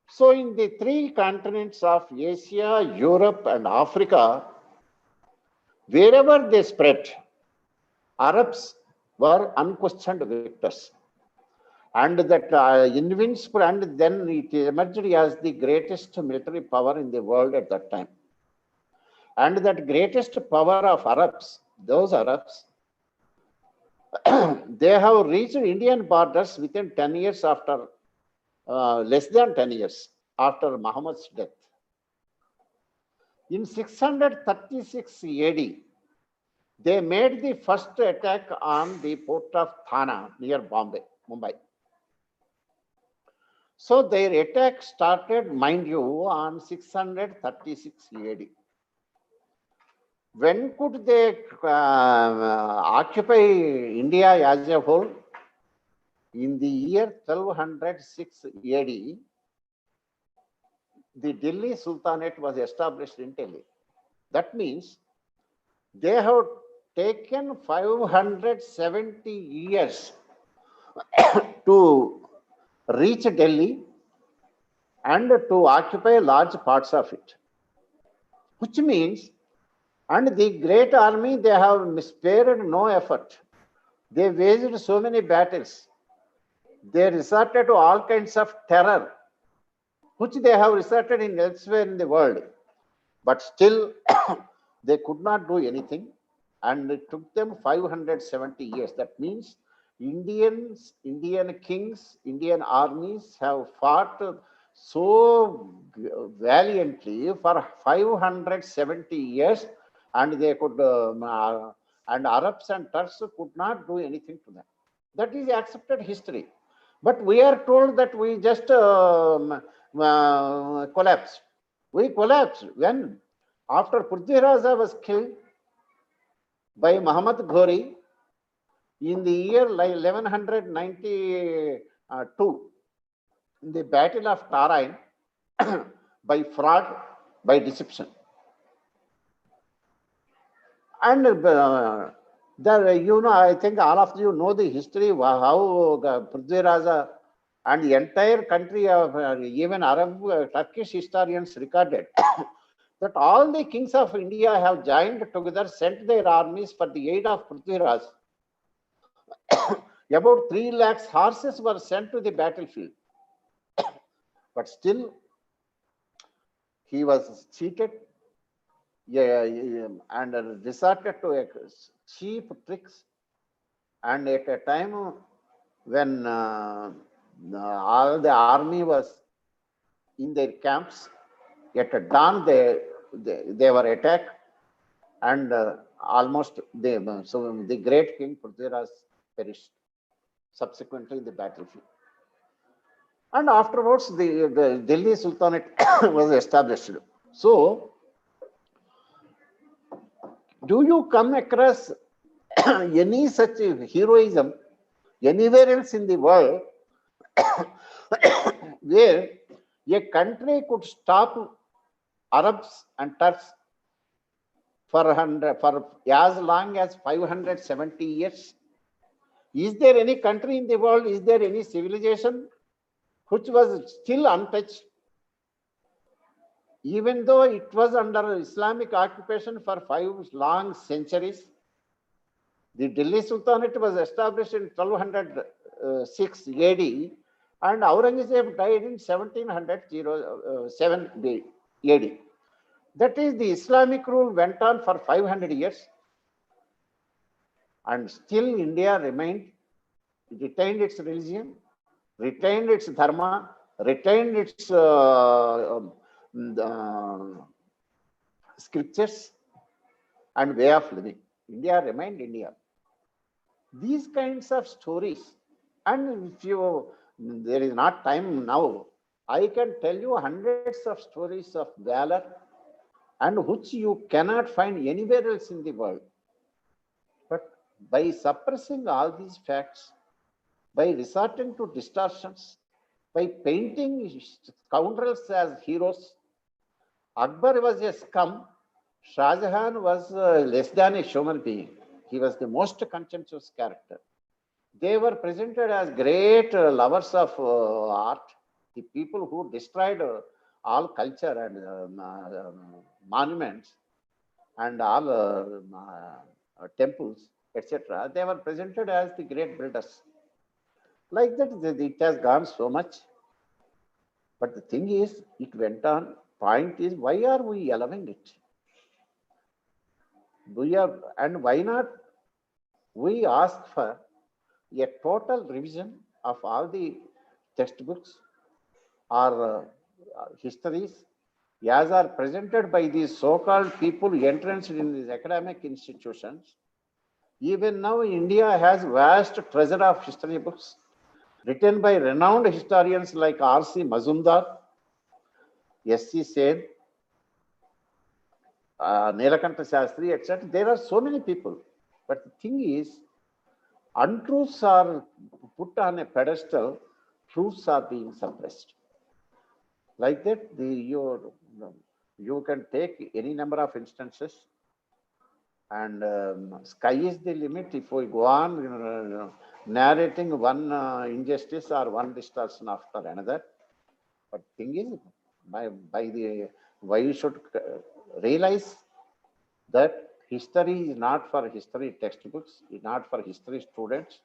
E: So in the three continents of Asia, Europe, and Africa, wherever they spread, Arabs were unquestioned victors. And that invincible, and then it emerged as the greatest military power in the world at that time. And that greatest power of Arabs, those Arabs, they have reached Indian borders within 10 years after, less than 10 years after Muhammad's death. In 636 AD, they made the first attack on the port of Thana near Mumbai. So their attack started, mind you, on 636 AD. When could they occupy India as a whole? In the year 1206 AD, the Delhi Sultanate was established in Delhi. That means they have taken 570 years to reach Delhi and to occupy large parts of it. Which means, and the great army, they have spared no effort. They waged so many battles. They resorted to all kinds of terror, which they have resorted in elsewhere in the world. But still, they could not do anything. And it took them 570 years. That means Indian kings, Indian armies have fought so valiantly for 570 years, and they could, and Arabs and Turks could not do anything to them. That is accepted history. But we are told that we just collapsed. We collapsed when? After Prithviraj was killed by Muhammad Ghori in the year 1192, in the Battle of Tarain, by fraud, by deception. And I think all of you know the history, how Prithviraj and the entire country of even Arab, Turkish historians recorded that all the kings of India have joined together, sent their armies for the aid of Prithviraj. About 3 lakhs horses were sent to the battlefield. But still, he was cheated and resorted to cheap tricks. And at a time when all the army was in their camps, at dawn they were attacked, and almost so the great king Prithviraj perished subsequently in the battlefield. And afterwards, the Delhi Sultanate was established. So, do you come across any such heroism anywhere else in the world where a country could stop Arabs and Turks for as long as 570 years? Is there any country in the world, is there any civilization which was still untouched, even though it was under Islamic occupation for 5 long centuries? The Delhi Sultanate was established in 1206 AD, and Aurangzeb died in 1707 AD. That is, the Islamic rule went on for 500 years, and still India retained its religion, retained its dharma, retained its scriptures and way of living. India remained India. These kinds of stories, and if there is not time now, I can tell you hundreds of stories of valor, and which you cannot find anywhere else in the world. But by suppressing all these facts, by resorting to distortions, by painting scoundrels as heroes, Akbar was a scum, Shah Jahan was less than a human being. He was the most contemptuous character. They were presented as great lovers of art, the people who destroyed all culture and monuments and all temples, etc. They were presented as the great builders. Like that, it has gone so much. But the thing is, it went on. Point is, why are we allowing it? And why not we ask for a total revision of all the textbooks or histories as are presented by these so-called people entrenched in these academic institutions. Even now, India has vast treasure of history books. written by renowned historians like R.C. Mazumdar, S.C. Sen, Nilakanta Shastri, etc. There are so many people. But the thing is, untruths are put on a pedestal, truths are being suppressed. Like that, you can take any number of instances, and sky is the limit if we go on narrating one injustice or one distortion after another. But thing is, why you should realize that history is not for history textbooks, is not for history students.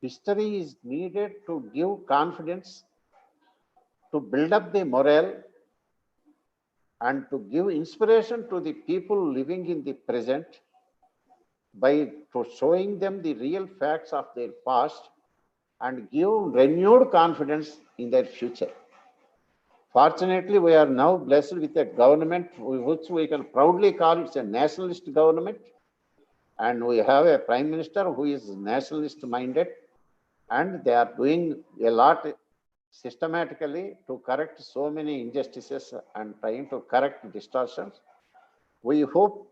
E: History is needed to give confidence, to build up the morale, and to give inspiration to the people living in the present by showing them the real facts of their past and give renewed confidence in their future. Fortunately, we are now blessed with a government which we can proudly call it's a nationalist government, and we have a prime minister who is nationalist minded, and they are doing a lot systematically to correct so many injustices and trying to correct distortions. We hope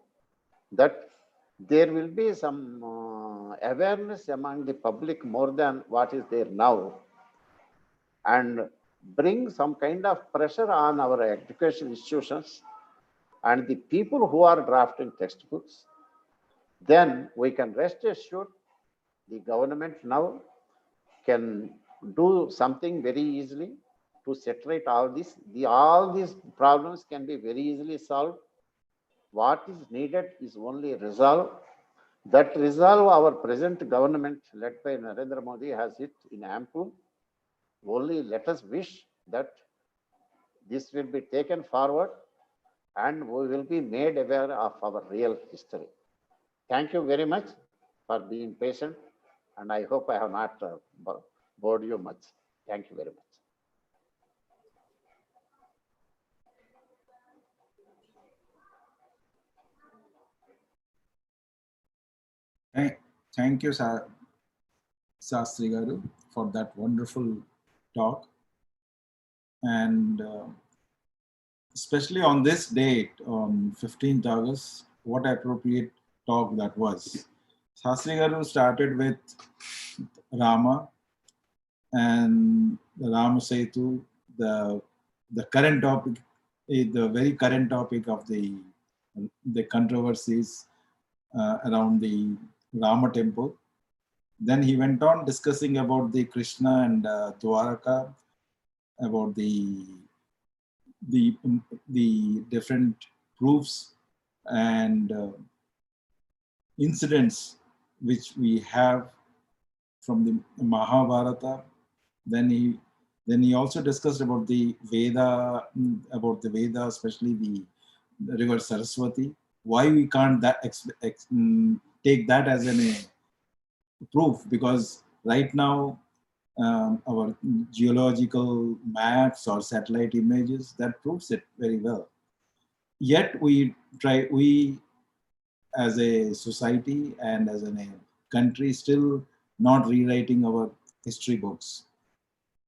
E: that there will be some awareness among the public more than what is there now, and bring some kind of pressure on our education institutions and the people who are drafting textbooks. Then we can rest assured the government now can do something very easily to separate all this. All these problems can be very easily solved. What is needed is only resolve. That resolve our present government led by Narendra Modi has it in ample. Only let us wish that this will be taken forward and we will be made aware of our real history. Thank you very much for being patient, and I hope I have not bored you much. Thank you very much.
C: Thank you, Sastry Garu, for that wonderful talk. And especially on this date, on 15th August, what appropriate talk that was. Sastry Garu started with Rama and the Rama Setu, the current topic, the very current topic of the controversies around the Rama temple. Then he went on discussing about the Krishna and Dwaraka, about the different proofs and incidents which we have from the Mahabharata. Then he also discussed about the Veda, especially the river Saraswati. Why we can't take that as a proof, because right now our geological maps or satellite images that proves it very well. Yet we as a society and as a country still not rewriting our history books.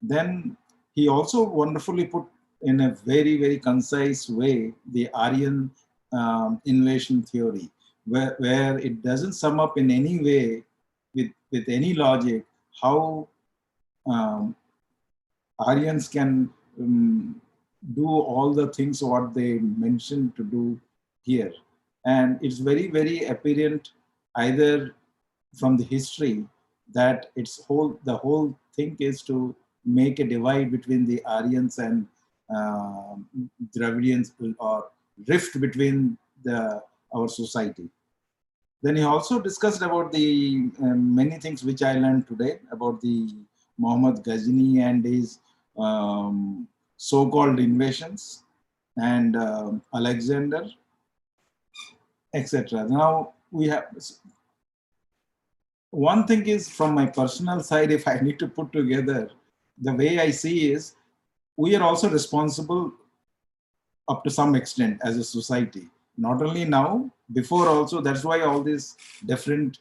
C: Then he also wonderfully put in a very, very concise way the Aryan invasion theory, where it doesn't sum up in any way with any logic how Aryans can do all the things what they mentioned to do here. And it's very, very apparent either from the history that the whole thing is to make a divide between the Aryans and Dravidians, or rift between our society. Then he also discussed about the many things which I learned today about the Muhammad Ghazni and his so-called invasions, and Alexander, etc. Now we have one thing is from my personal side, if I need to put together, the way I see is we are also responsible up to some extent as a society. Not only now, before also. That's why all these different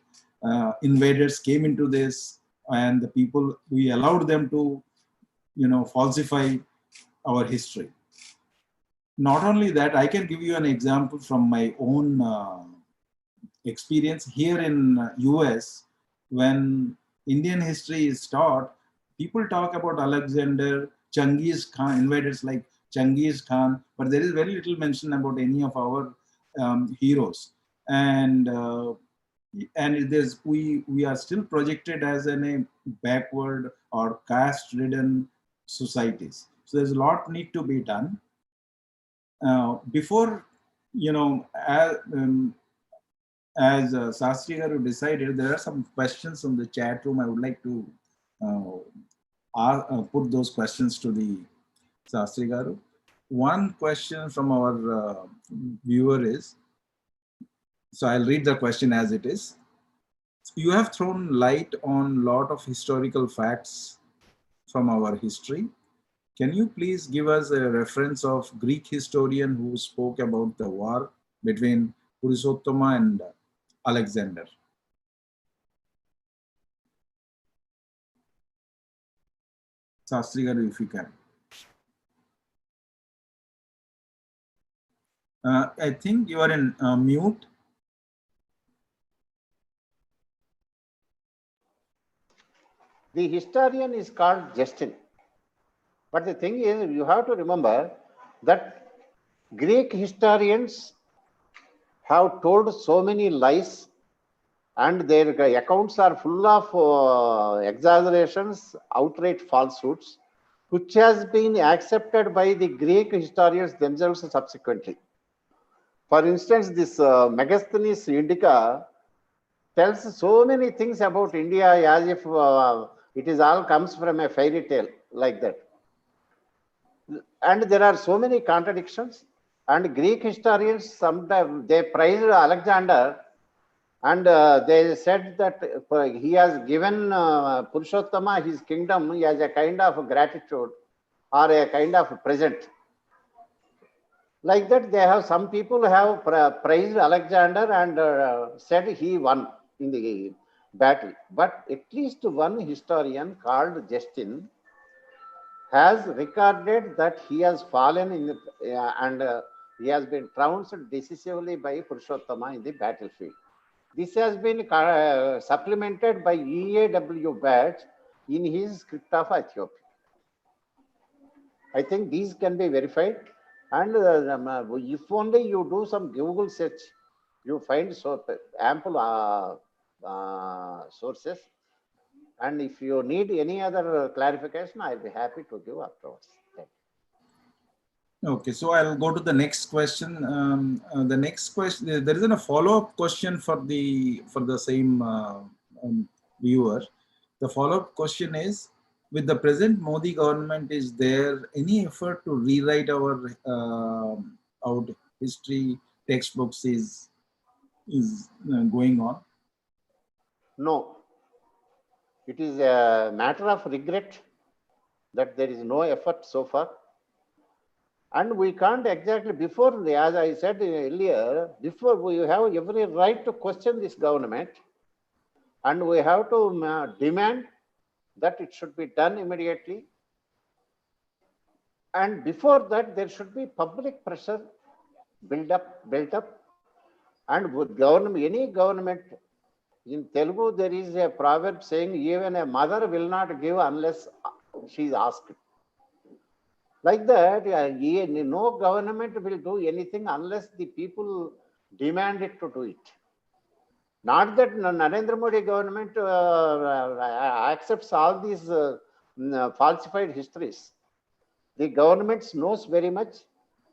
C: invaders came into this, and the people, we allowed them to, falsify our history. Not only that, I can give you an example from my own experience here in US. When Indian history is taught, people talk about Alexander, Genghis Khan, invaders like Genghis Khan, but there is very little mention about any of our heroes. And there's, we are still projected as a backward or caste-ridden societies. So there's a lot need to be done. Before, as Sastry Garu decided, there are some questions on the chat room. I would like to put those questions to the Sastry Garu. One question from our viewer is, so I'll read the question as it is. You have thrown light on a lot of historical facts from our history. Can you please give us a reference of Greek historian who spoke about the war between Purushottama and Alexander? Sastry Garu, if you can. I think you are in mute.
E: The historian is called Justin. But the thing is, you have to remember that Greek historians have told so many lies, and their accounts are full of exaggerations, outright falsehoods, which has been accepted by the Greek historians themselves subsequently. For instance, this Megasthenes Indica tells so many things about India as if it is all comes from a fairy tale like that. And there are so many contradictions. And Greek historians, sometimes they praised Alexander, and they said that he has given Purushottama his kingdom as a kind of gratitude or a kind of present. Like that, they have, some people have praised Alexander and said he won in the battle. But at least one historian called Justin has recorded that he has fallen in the, and he has been trounced decisively by Purushottama in the battlefield. This has been supplemented by E.A.W. Batch in his script of Ethiopia. I think these can be verified, and if only you do some Google search, you find so ample sources. And if you need any other clarification, I'll be happy to give afterwards.
C: Okay, so I'll go to the next question. The next question, there isn't a follow-up question for the same viewer. The follow-up question is: with the present Modi government, is there any effort to rewrite our history textbooks is going on?
E: No, it is a matter of regret that there is no effort so far. And we can't exactly, before, as I said earlier, before we have every right to question this government, and we have to demand that it should be done immediately. And before that, there should be public pressure built up. And with government, any government, in Telugu, there is a proverb saying, even a mother will not give unless she is asked. Like that, no government will do anything unless the people demand it to do it. Not that Narendra Modi government accepts all these falsified histories. The government knows very much.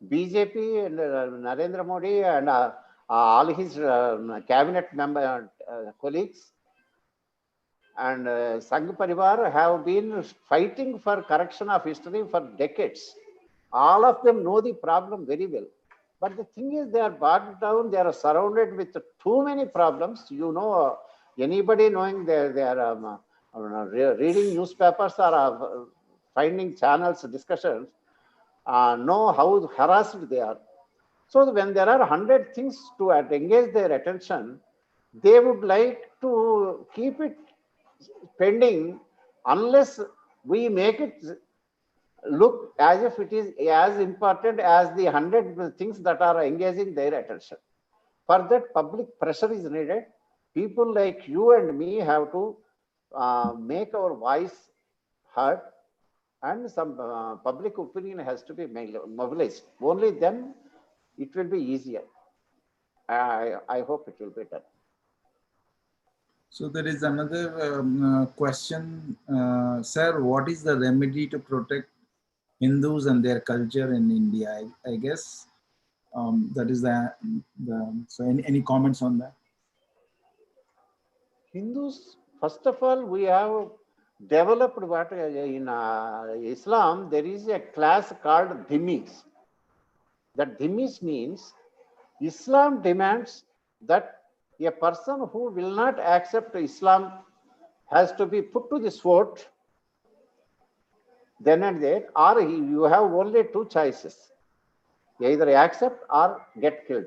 E: BJP and Narendra Modi and all his cabinet member colleagues and Sangh Parivar have been fighting for correction of history for decades. All of them know the problem very well. But the thing is, they are bogged down, they are surrounded with too many problems. You know, anybody knowing they are reading newspapers or finding channels, discussions, know how harassed they are. So when there are 100 things to engage their attention, they would like to keep it spending unless we make it look as if it is as important as the 100 things that are engaging their attention. For that, public pressure is needed. People like you and me have to make our voice heard, and some public opinion has to be mobilized. Only then it will be easier. I hope it will be done.
C: So there is another question, sir. What is the remedy to protect Hindus and their culture in India? I guess that is the so any comments on that?
E: Hindus, first of all, we have developed what in Islam, there is a class called dhimmis. That dhimmis means Islam demands that a person who will not accept Islam has to be put to the sword then and there, or you have only two choices, either accept or get killed.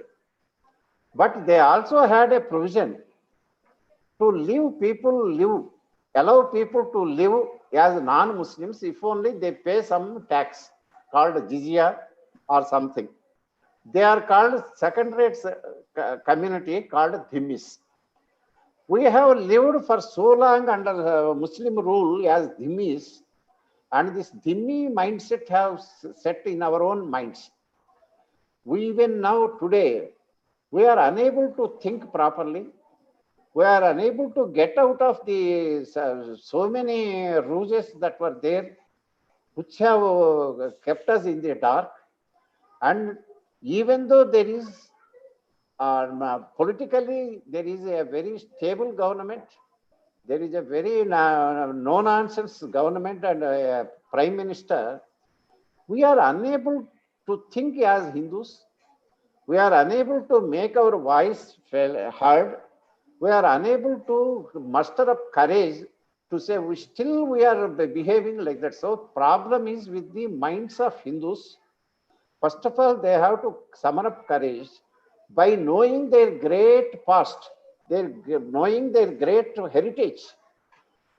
E: But they also had a provision to allow people to live as non-Muslims if only they pay some tax called jizya or something. They are called second-rate community called dhimmis. We have lived for so long under Muslim rule as dhimmis, and this dhimmi mindset has set in our own minds. We even now today, we are unable to think properly. We are unable to get out of the so many ruses that were there, which have kept us in the dark. And even though there is politically, there is a very stable government, there is a very no-nonsense government and a prime minister, we are unable to think as Hindus. We are unable to make our voice heard. We are unable to muster up courage to say we are behaving like that. So problem is with the minds of Hindus. First of all, they have to summon up courage by knowing their great past, knowing their great heritage.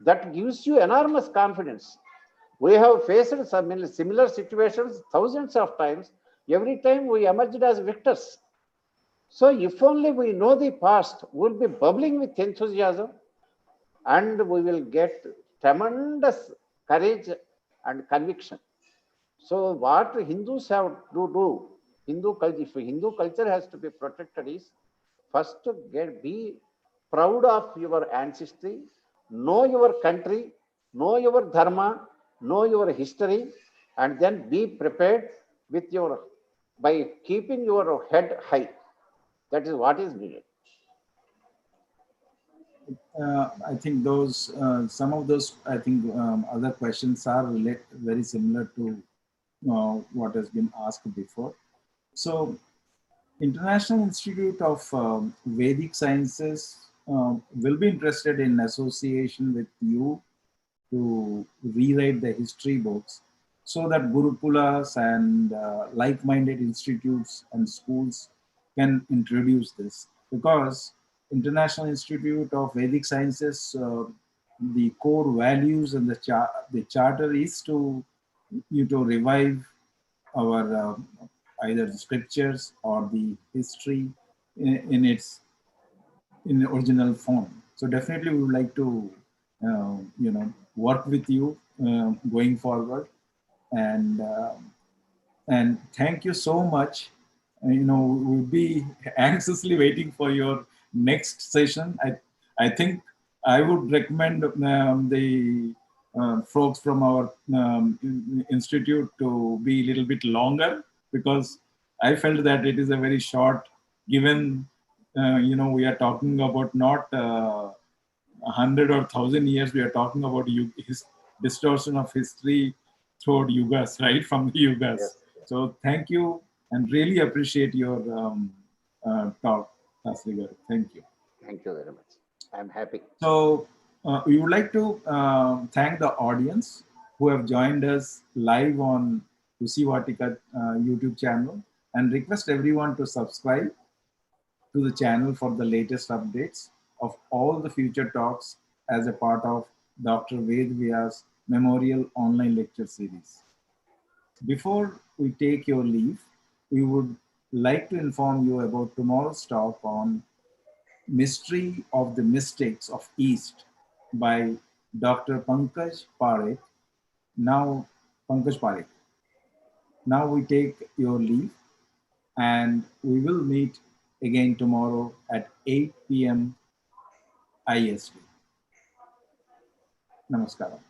E: That gives you enormous confidence. We have faced some similar situations thousands of times. Every time we emerged as victors. So if only we know the past, we'll be bubbling with enthusiasm and we will get tremendous courage and conviction. So what Hindus have to do, if Hindu culture has to be protected is first to be proud of your ancestry, know your country, know your dharma, know your history, and then be prepared with by keeping your head high. That is what is needed.
C: I think those some of those other questions are very similar to what has been asked before. So, International Institute of Vedic Sciences will be interested in association with you to rewrite the history books so that Gurukulas and like-minded institutes and schools can introduce this, because International Institute of Vedic Sciences, the core values and the charter is to revive our either the scriptures or the history in its original form. So definitely we would like to work with you going forward, and thank you so much. We'll be anxiously waiting for your next session. I think I would recommend the folks from our institute to be a little bit longer, because I felt that it is a very short, given we are talking about not 100 or 1,000 years, we are talking about distortion of history throughout yugas, right, from the yugas. Yes. So thank you, and really appreciate your talk, Sastry Garu. Thank you.
E: Thank you very much. I'm happy.
C: So we would like to thank the audience who have joined us live on Rusi Vatika YouTube channel, and request everyone to subscribe to the channel for the latest updates of all the future talks as a part of Dr. Vedavyas Memorial Online Lecture Series. Before we take your leave, we would like to inform you about tomorrow's talk on Mystery of the Mystics of East by Dr. Pankaj Parekh. Now we take your leave and we will meet again tomorrow at 8 p.m. IST. Namaskaram.